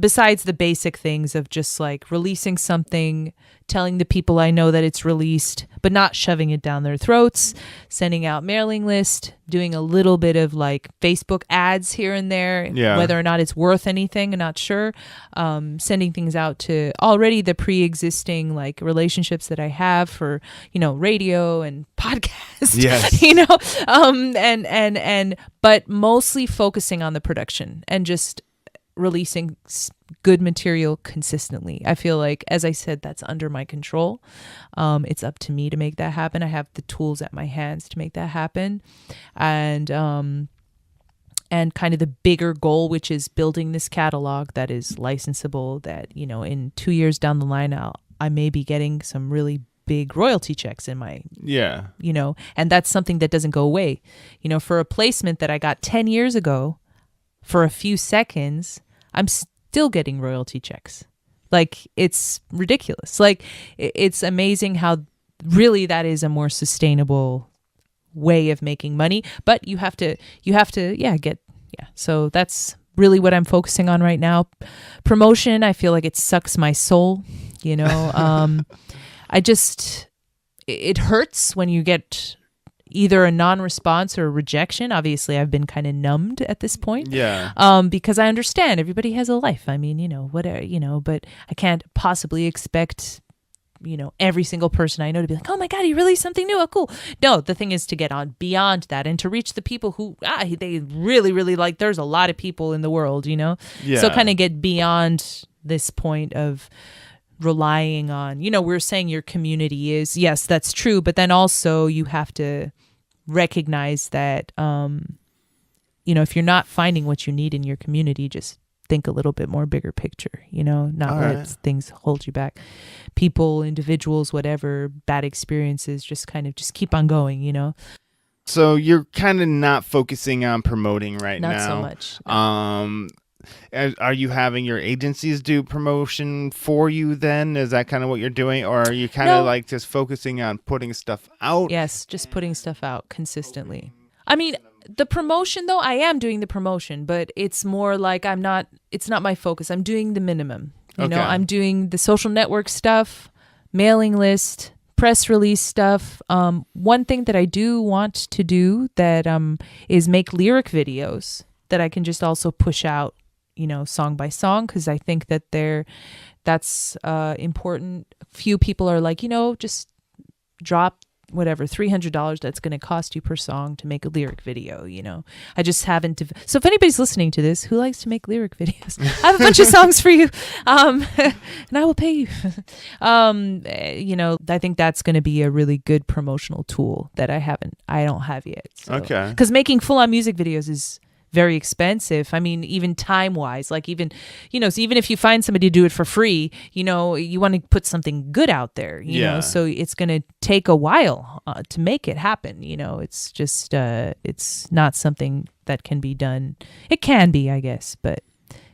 Speaker 3: Besides the basic things of just like releasing something, telling the people I know that it's released, but not shoving it down their throats, sending out mailing list, doing a little bit of like Facebook ads here and there, whether or not it's worth anything, I'm not sure. Sending things out to already the pre-existing like relationships that I have for, radio and podcasts, but mostly focusing on the production and just releasing good material consistently. I feel like, as I said, that's under my control. It's up to me to make that happen. I have the tools at my hands to make that happen. And kind of the bigger goal, which is building this catalog that is licensable, that, in 2 years down the line, I may be getting some really big royalty checks in my, and that's something that doesn't go away. For a placement that I got 10 years ago for a few seconds, I'm still getting royalty checks. Like, it's ridiculous. Like, it's amazing how really that is a more sustainable way of making money, but you have to so that's really what I'm focusing on right now. Promotion, I feel like it sucks my soul, it hurts when you get either a non-response or a rejection. Obviously, I've been kind of numbed at this point.
Speaker 1: Yeah.
Speaker 3: Because I understand everybody has a life. I mean, whatever, but I can't possibly expect, every single person I know to be like, oh my God, he released something new. Oh, cool. No, the thing is to get on beyond that and to reach the people who, they really, really like, there's a lot of people in the world,
Speaker 1: Yeah.
Speaker 3: So kind of get beyond this point of relying on, we're saying your community is, yes, that's true, but then also you have to recognize that, if you're not finding what you need in your community, just think a little bit more bigger picture, not
Speaker 1: All
Speaker 3: let
Speaker 1: right.
Speaker 3: things hold you back. People, individuals, whatever, bad experiences, just kind of just keep on going.
Speaker 1: So you're kind of not focusing on promoting right
Speaker 3: Not so
Speaker 1: now.
Speaker 3: much. No.
Speaker 1: Are you having your agencies do promotion for you then? Is that kind of what you're doing? Or are you kind of
Speaker 3: No.
Speaker 1: like just focusing on putting stuff out?
Speaker 3: Yes, just putting stuff out consistently. I mean, the promotion though, I am doing the promotion, but it's more like it's not my focus. I'm doing the minimum.
Speaker 1: Okay.
Speaker 3: I'm doing the social network stuff, mailing list, press release stuff. One thing that I do want to do that is make lyric videos that I can just also push out, song by song, because I think that that's important. Few people are like, just drop whatever $300 that's going to cost you per song to make a lyric video. I just haven't. So if anybody's listening to this who likes to make lyric videos, I have a bunch of songs for you, and I will pay you. I think that's going to be a really good promotional tool that I don't have yet. So.
Speaker 1: Okay.
Speaker 3: Because making full-on music videos is very expensive. I mean, even time-wise, like even if you find somebody to do it for free, you want to put something good out there, so it's going to take a while to make it happen. It's just, it's not something that can be done. It can be, I guess, but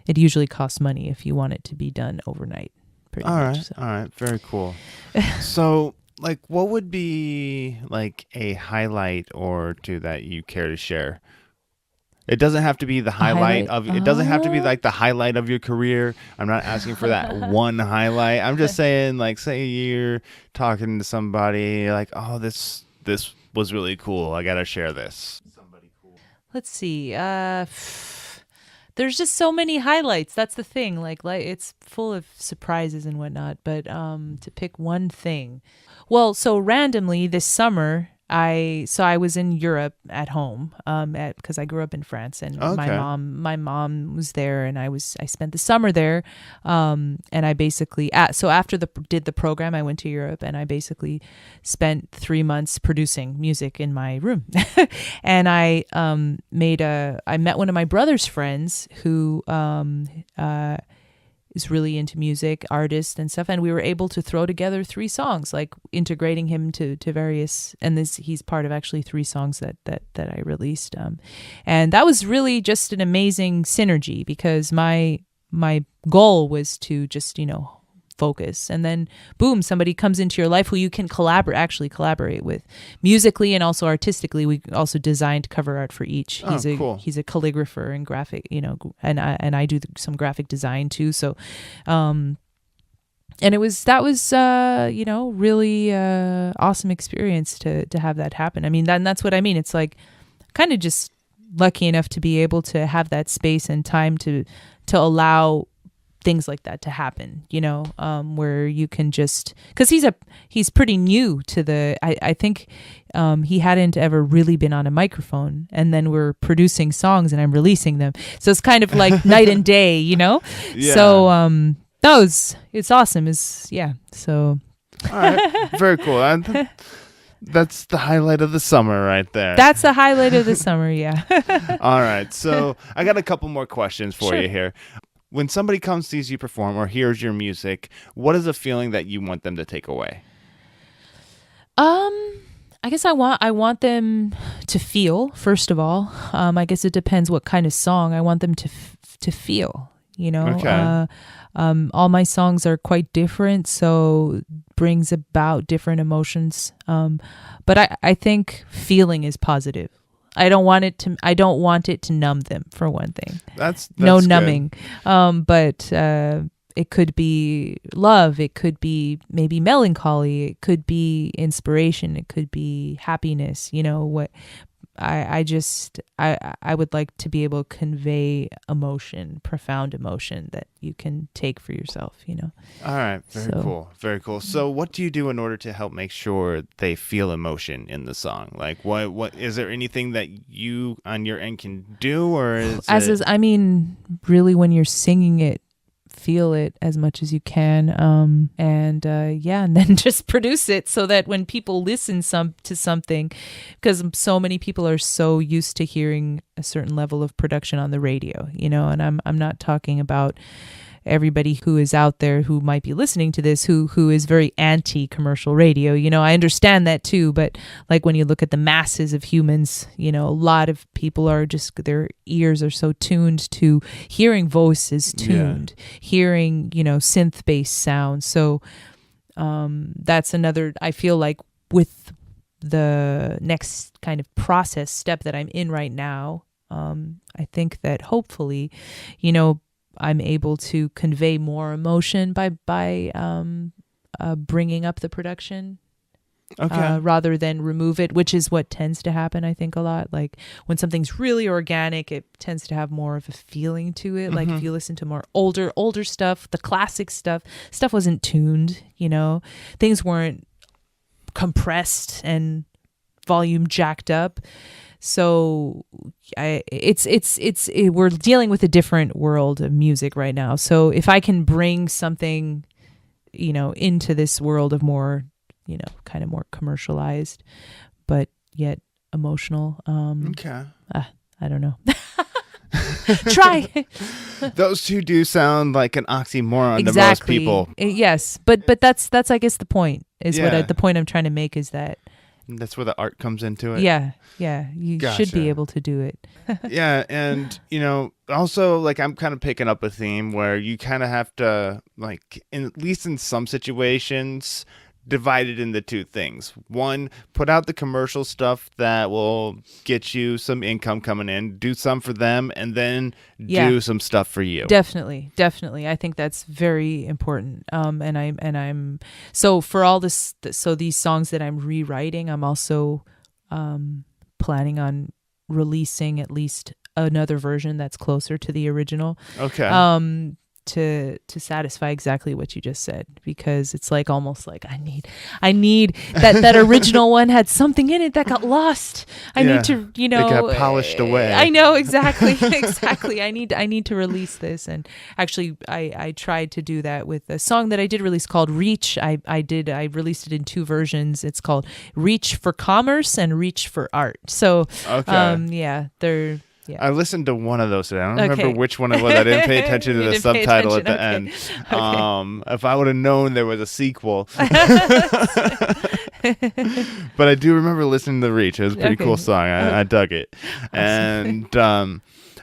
Speaker 3: it usually costs money if you want it to be done overnight. Pretty much.
Speaker 1: All right. Very cool. So, like, what would be like a highlight or two that you care to share? It doesn't have to be the highlight of. It doesn't have to be like the highlight of your career. I'm not asking for that one highlight. I'm just saying, like, say you're talking to somebody, like, oh, this was really cool. I gotta share this. Somebody cool.
Speaker 3: Let's see. There's just so many highlights. That's the thing. Like it's full of surprises and whatnot. But to pick one thing, well, so randomly this summer. I was in Europe at home because I grew up in France, and my mom was there, and I spent the summer there, and I basically after did the program, I went to Europe, and I basically spent 3 months producing music in my room, and I met one of my brother's friends who is really into music, artist and stuff, and we were able to throw together 3 songs, like integrating him to various, and he's part of actually 3 songs that I released, and that was really just an amazing synergy, because my goal was to just focus, and then boom, somebody comes into your life who you can collaborate with musically and also artistically. We also designed cover art for each.
Speaker 1: Cool.
Speaker 3: He's a calligrapher and graphic, and I do some graphic design too. So, and that was really awesome experience to have that happen. I mean, that's what I mean. It's like kind of just lucky enough to be able to have that space and time to allow things like that to happen, where you can just, because he's pretty new to I think he hadn't ever really been on a microphone, and then we're producing songs and I'm releasing them, so it's kind of like night and day,
Speaker 1: Yeah.
Speaker 3: So it's awesome. So
Speaker 1: All right, very cool. That's the highlight of the summer right there.
Speaker 3: That's the highlight of the summer. Yeah.
Speaker 1: All right, so I got a couple more questions for
Speaker 3: Sure.
Speaker 1: you here. When somebody comes, sees you perform, or hears your music, what is a feeling that you want them to take away?
Speaker 3: I guess I want them to feel, first of all. I guess it depends what kind of song I want them to feel.
Speaker 1: Okay.
Speaker 3: All my songs are quite different, so brings about different emotions. But I think feeling is positive. I don't want it to numb them, for one thing.
Speaker 1: That's
Speaker 3: no
Speaker 1: good.
Speaker 3: numbing. But it could be love. It could be maybe melancholy. It could be inspiration. It could be happiness. What I would like to be able to convey emotion, profound emotion that you can take for yourself.
Speaker 1: All right, very cool. So what do you do in order to help make sure they feel emotion in the song? Like what is there anything that you on your end can do, or is
Speaker 3: really when you're singing it feel it as much as you can, and then just produce it so that when people listen to something, because so many people are so used to hearing a certain level of production on the radio, and I'm not talking about everybody who is out there who might be listening to this who is very anti-commercial radio. I understand that too, but like when you look at the masses of humans, a lot of people are just, their ears are so tuned to hearing voices tuned, hearing, synth-based sounds. So that's another, I feel like with the next kind of process step that I'm in right now, I think that hopefully, I'm able to convey more emotion by bringing up the production, rather than remove it, which is what tends to happen, I think, a lot. Like when something's really organic, it tends to have more of a feeling to it. Like if you listen to more older stuff, the classic stuff wasn't tuned, things weren't compressed and volume jacked up. So we're dealing with a different world of music right now. So if I can bring something, into this world of more, kind of more commercialized, but yet emotional. I don't know. Try.
Speaker 1: Those two do sound like an oxymoron to most people.
Speaker 3: Yes, but that's I guess the point is the point I'm trying to make is that.
Speaker 1: That's where the art comes into it.
Speaker 3: Yeah. You should be able to do it.
Speaker 1: Yeah, and also like I'm kind of picking up a theme where you kind of have to, like, at least in some situations, divide it into two things. One, put out the commercial stuff that will get you some income coming in, do some for them, and then do some stuff for you.
Speaker 3: Definitely. I think that's very important. And I'm so for all this, so these songs that I'm rewriting, I'm also planning on releasing at least another version that's closer to the original.
Speaker 1: Okay.
Speaker 3: To satisfy exactly what you just said, because it's like almost like I need that original one had something in it that got lost. I need to, it
Speaker 1: got polished away.
Speaker 3: I know exactly. I need to release this. And actually I tried to do that with a song that I did release called Reach. I released it in two versions. It's called Reach for Commerce and Reach for Art. So they're yeah.
Speaker 1: I listened to one of those today. I don't remember which one it was. I didn't pay attention to the subtitle at the end. If I would have known there was a sequel. But I do remember listening to Reach. It was a pretty cool song. I dug it. Awesome. And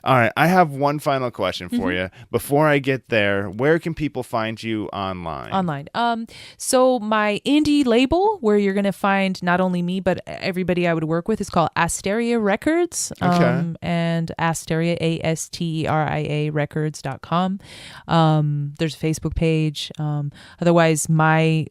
Speaker 1: all right, I have one final question for you. Before I get there, where can people find you online?
Speaker 3: So my indie label, where you're going to find not only me, but everybody I would work with, is called Razteria Records. And Razteria, Asteria records.com. There's a Facebook page. Otherwise, my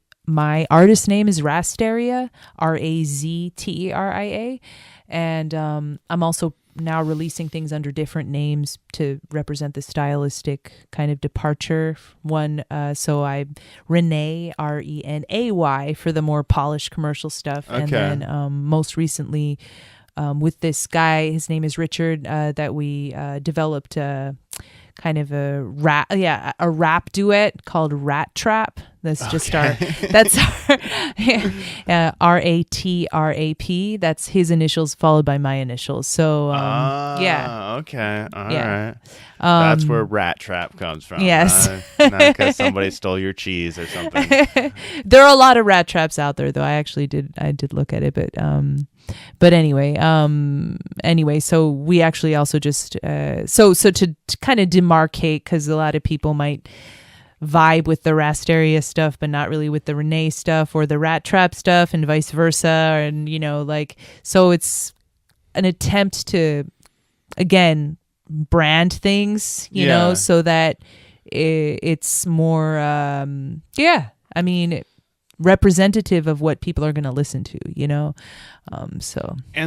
Speaker 3: artist name is Razteria, Razteria. And I'm also now releasing things under different names to represent the stylistic kind of departure. So I Renay, Renay, for the more polished commercial stuff. And then most recently with this guy, his name is Richard, that we developed kind of a rap duet called Rat Trap. That's just our RATRAP. That's his initials followed by my initials. So
Speaker 1: okay, all right. That's where Rat Trap comes from.
Speaker 3: Yes,
Speaker 1: not because somebody stole your cheese or something.
Speaker 3: There are a lot of rat traps out there, though. I did look at it, but anyway, so we actually also just so to kind of demarcate, because a lot of people might vibe with the Razteria stuff but not really with the Renee stuff or the Rat Trap stuff, and vice versa. And so it's an attempt to again brand things, so that it's more representative of what people are going to listen to,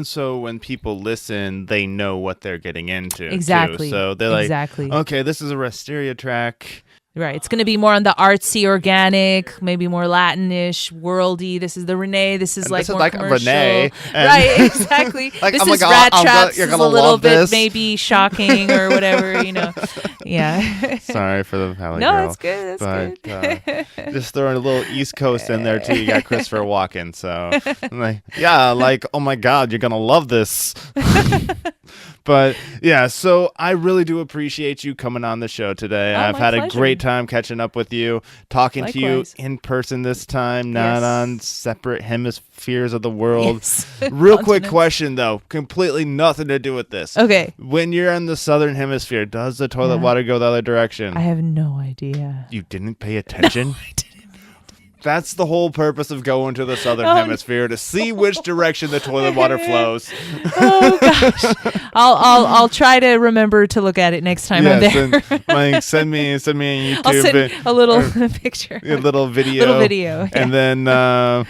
Speaker 1: So when people listen, they know what they're getting into.
Speaker 3: Exactly.
Speaker 1: Too. So they're like, okay, this is a Razteria track.
Speaker 3: Right. It's going to be more on the artsy, organic, maybe more Latin-ish, worldy. This is the Renee. This is
Speaker 1: And
Speaker 3: like
Speaker 1: this is
Speaker 3: more
Speaker 1: like
Speaker 3: commercial.
Speaker 1: Renee.
Speaker 3: Right, exactly.
Speaker 1: Like,
Speaker 3: this
Speaker 1: oh my
Speaker 3: is
Speaker 1: God,
Speaker 3: Rat
Speaker 1: I'm
Speaker 3: Traps.
Speaker 1: you're
Speaker 3: This is
Speaker 1: gonna
Speaker 3: a little
Speaker 1: love
Speaker 3: bit
Speaker 1: this.
Speaker 3: maybe shocking or whatever, Yeah.
Speaker 1: Sorry for the Valley
Speaker 3: No,
Speaker 1: Girl.
Speaker 3: that's good. That's good.
Speaker 1: Just throwing a little East Coast in there too. You got Christopher Walken, so I'm like, yeah, like, oh my God, you're gonna love this. But yeah, so I really do appreciate you coming on the show today. I've
Speaker 3: my
Speaker 1: had
Speaker 3: pleasure.
Speaker 1: a great time catching up with you, talking to you
Speaker 3: Likewise.
Speaker 1: in person this time, not
Speaker 3: Yes.
Speaker 1: on separate hemispheres of the world.
Speaker 3: Yes.
Speaker 1: Real quick
Speaker 3: Continents.
Speaker 1: question though, completely nothing to do with this.
Speaker 3: Okay.
Speaker 1: When you're in the southern hemisphere, does the toilet water go the other direction?
Speaker 3: I have no idea.
Speaker 1: You didn't pay attention?
Speaker 3: I didn't.
Speaker 1: That's the whole purpose of going to the southern hemisphere, to see which direction the toilet water flows.
Speaker 3: Oh gosh. I'll try to remember to look at it next time I'm there.
Speaker 1: Send me a YouTube.
Speaker 3: I'll send a little picture.
Speaker 1: A little video.
Speaker 3: Little video.
Speaker 1: And then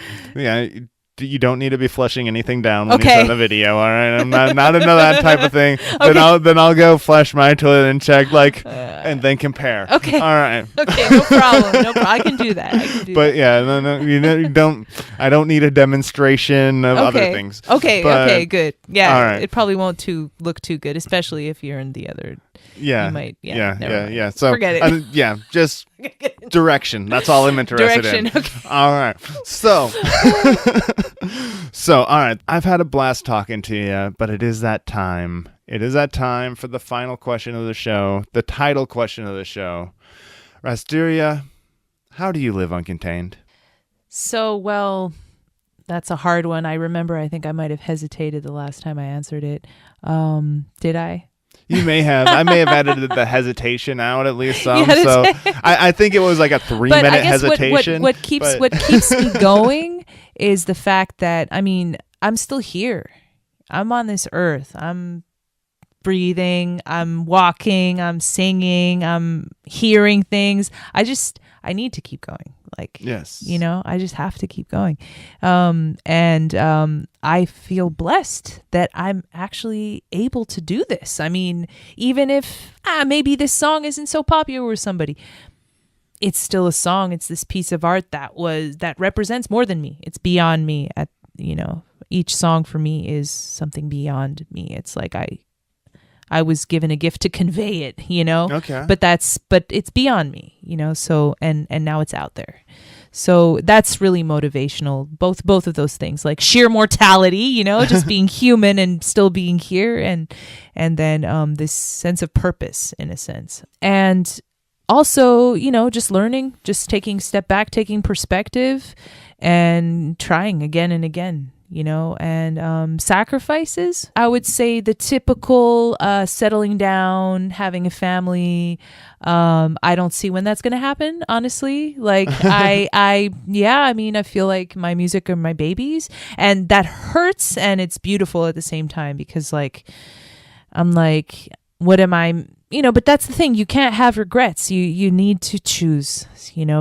Speaker 1: you don't need to be flushing anything down when you
Speaker 3: Okay.
Speaker 1: send the video, all right? I'm not into that type of thing.
Speaker 3: Okay.
Speaker 1: Then I'll go flush my toilet and check and then compare.
Speaker 3: Okay.
Speaker 1: All right.
Speaker 3: Okay, no problem. I can do that.
Speaker 1: But yeah, no, you don't. I don't need a demonstration of other things.
Speaker 3: Okay,
Speaker 1: But-
Speaker 3: good. Yeah,
Speaker 1: all right.
Speaker 3: it probably won't look too good, especially if you're in the other.
Speaker 1: Yeah,
Speaker 3: You might- yeah, never mind.
Speaker 1: yeah. So
Speaker 3: Forget it.
Speaker 1: just direction. That's all I'm interested
Speaker 3: Direction,
Speaker 1: in.
Speaker 3: okay.
Speaker 1: All right. So, all right. I've had a blast talking to you, but it is that time. It is that time for the final question of the show, the title question of the show. Razteria, how do you live uncontained?
Speaker 3: So, well, that's a hard one. I remember, I think I might have hesitated the last time I answered it. Did I?
Speaker 1: You may have. I may have edited the hesitation out at least some.
Speaker 3: Yeah,
Speaker 1: So I think it was like a 3-minute
Speaker 3: But I guess
Speaker 1: hesitation.
Speaker 3: what keeps me going is the fact that, I mean, I'm still here. I'm on this earth. I'm breathing. I'm walking. I'm singing. I'm hearing things. I need to keep going. Like,
Speaker 1: Yes.
Speaker 3: I just have to keep going. And I feel blessed that I'm actually able to do this. I mean, even if maybe this song isn't so popular with somebody, it's still a song. It's this piece of art that represents more than me. It's beyond me. Each song for me is something beyond me. It's like I was given a gift to convey it,
Speaker 1: Okay.
Speaker 3: but it's beyond me, so, and now it's out there. So that's really motivational. Both of those things, like sheer mortality, just being human and still being here. And then, this sense of purpose in a sense. And also, just learning, just taking a step back, taking perspective and trying again and again. And sacrifices. I would say the typical settling down, having a family. I don't see when that's going to happen, honestly. Like I feel like my music are my babies, and that hurts, and it's beautiful at the same time because I'm like, what am I? But that's the thing. You can't have regrets. You need to choose,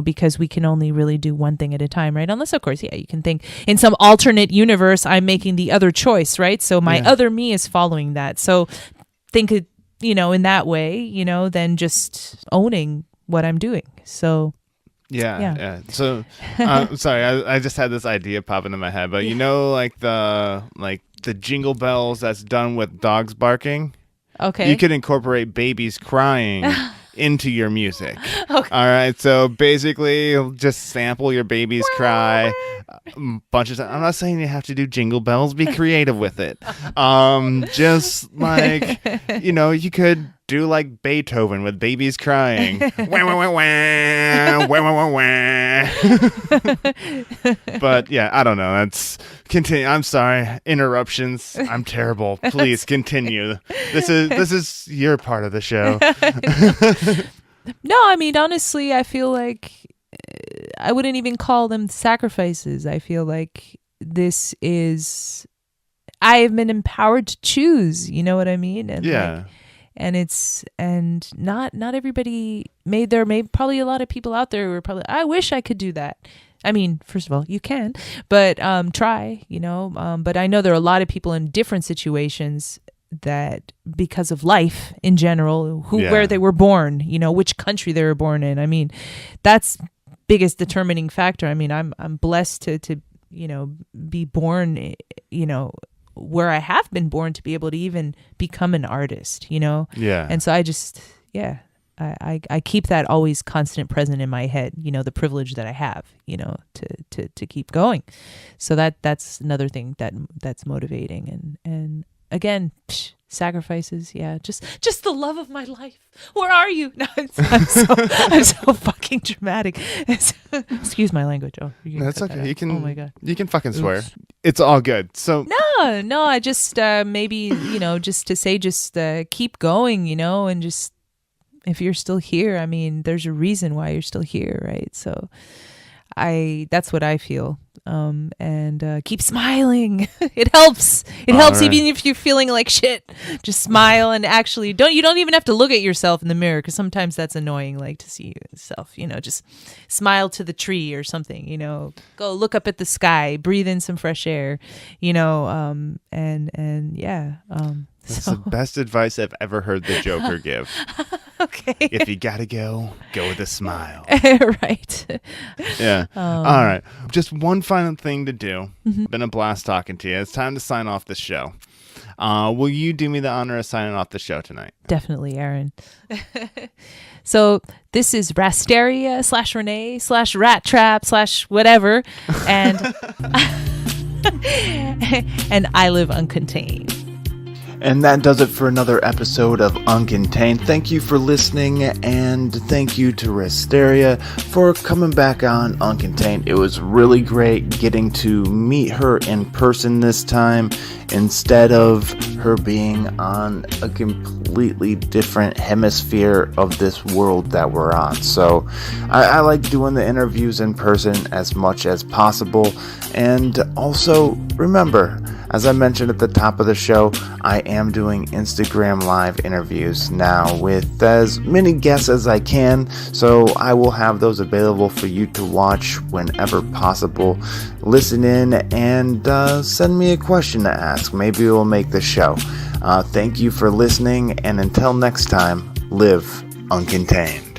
Speaker 3: because we can only really do one thing at a time, right? Unless, of course, you can think in some alternate universe, I'm making the other choice, right? So my other me is following that. So think, in that way, then just owning what I'm doing. So.
Speaker 1: Yeah. So, sorry, I just had this idea pop into my head, but the jingle bells that's done with dogs barking.
Speaker 3: Okay.
Speaker 1: You could incorporate babies crying into your music.
Speaker 3: Okay.
Speaker 1: All right. So basically, just sample your baby's cry a bunch of times. I'm not saying you have to do jingle bells. Be creative with it. Just like, you could do like Beethoven with babies crying. Wah, wah, wah, wah, wah, wah, wah, wah. But yeah, I don't know. That's continue. I'm sorry. Interruptions. I'm terrible. Please continue. This is your part of the show.
Speaker 3: No, I mean, honestly, I feel like I wouldn't even call them sacrifices. I feel like I have been empowered to choose, you know what I mean? And
Speaker 1: Yeah.
Speaker 3: and not everybody there may probably a lot of people out there who are probably, I wish I could do that. I mean, first of all, you can, but try, but I know there are a lot of people in different situations that because of life in general,
Speaker 1: Yeah.
Speaker 3: where they were born, which country they were born in. I mean, that's biggest determining factor. I mean, I'm blessed to be born, where I have been born, to be able to even become an artist,
Speaker 1: Yeah.
Speaker 3: And so I just, I keep that always constant present in my head, the privilege that I have, to keep going. So that's another thing that's motivating. And again, sacrifices. Yeah. Just the love of my life. Where are you? No, I'm so fucking dramatic. Excuse my language. Oh,
Speaker 1: That's okay. You can,
Speaker 3: oh my God.
Speaker 1: You can fucking swear. Oops. It's all good. So
Speaker 3: no, I just, maybe, just to say, just keep going, and just, if you're still here, I mean, there's a reason why you're still here, right? So that's what I feel. And keep smiling. It helps. It helps right. Even if you're feeling like shit. Just smile, and actually you don't even have to look at yourself in the mirror, because sometimes that's annoying, like to see yourself, just smile to the tree or something, go look up at the sky, breathe in some fresh air, and yeah.
Speaker 1: That's the best advice I've ever heard the Joker give.
Speaker 3: Okay.
Speaker 1: If you gotta go with a smile.
Speaker 3: Right.
Speaker 1: Yeah. All right. Just one final thing to do. Mm-hmm. Been a blast talking to you. It's time to sign off the show. Will you do me the honor of signing off the show tonight?
Speaker 3: Definitely, Aaron. So this is Razteria /Renee /Rat Trap /whatever, and and I live uncontained.
Speaker 1: And that does it for another episode of Uncontained. Thank you for listening, and thank you to Razteria for coming back on Uncontained. It was really great getting to meet her in person this time, instead of her being on a completely different hemisphere of this world that we're on. So I like doing the interviews in person as much as possible. And also, remember, as I mentioned at the top of the show, I am doing Instagram Live interviews now with as many guests as I can, so I will have those available for you to watch whenever possible. Listen in and send me a question to ask. Maybe we'll make the show. Thank you for listening, and until next time, live uncontained.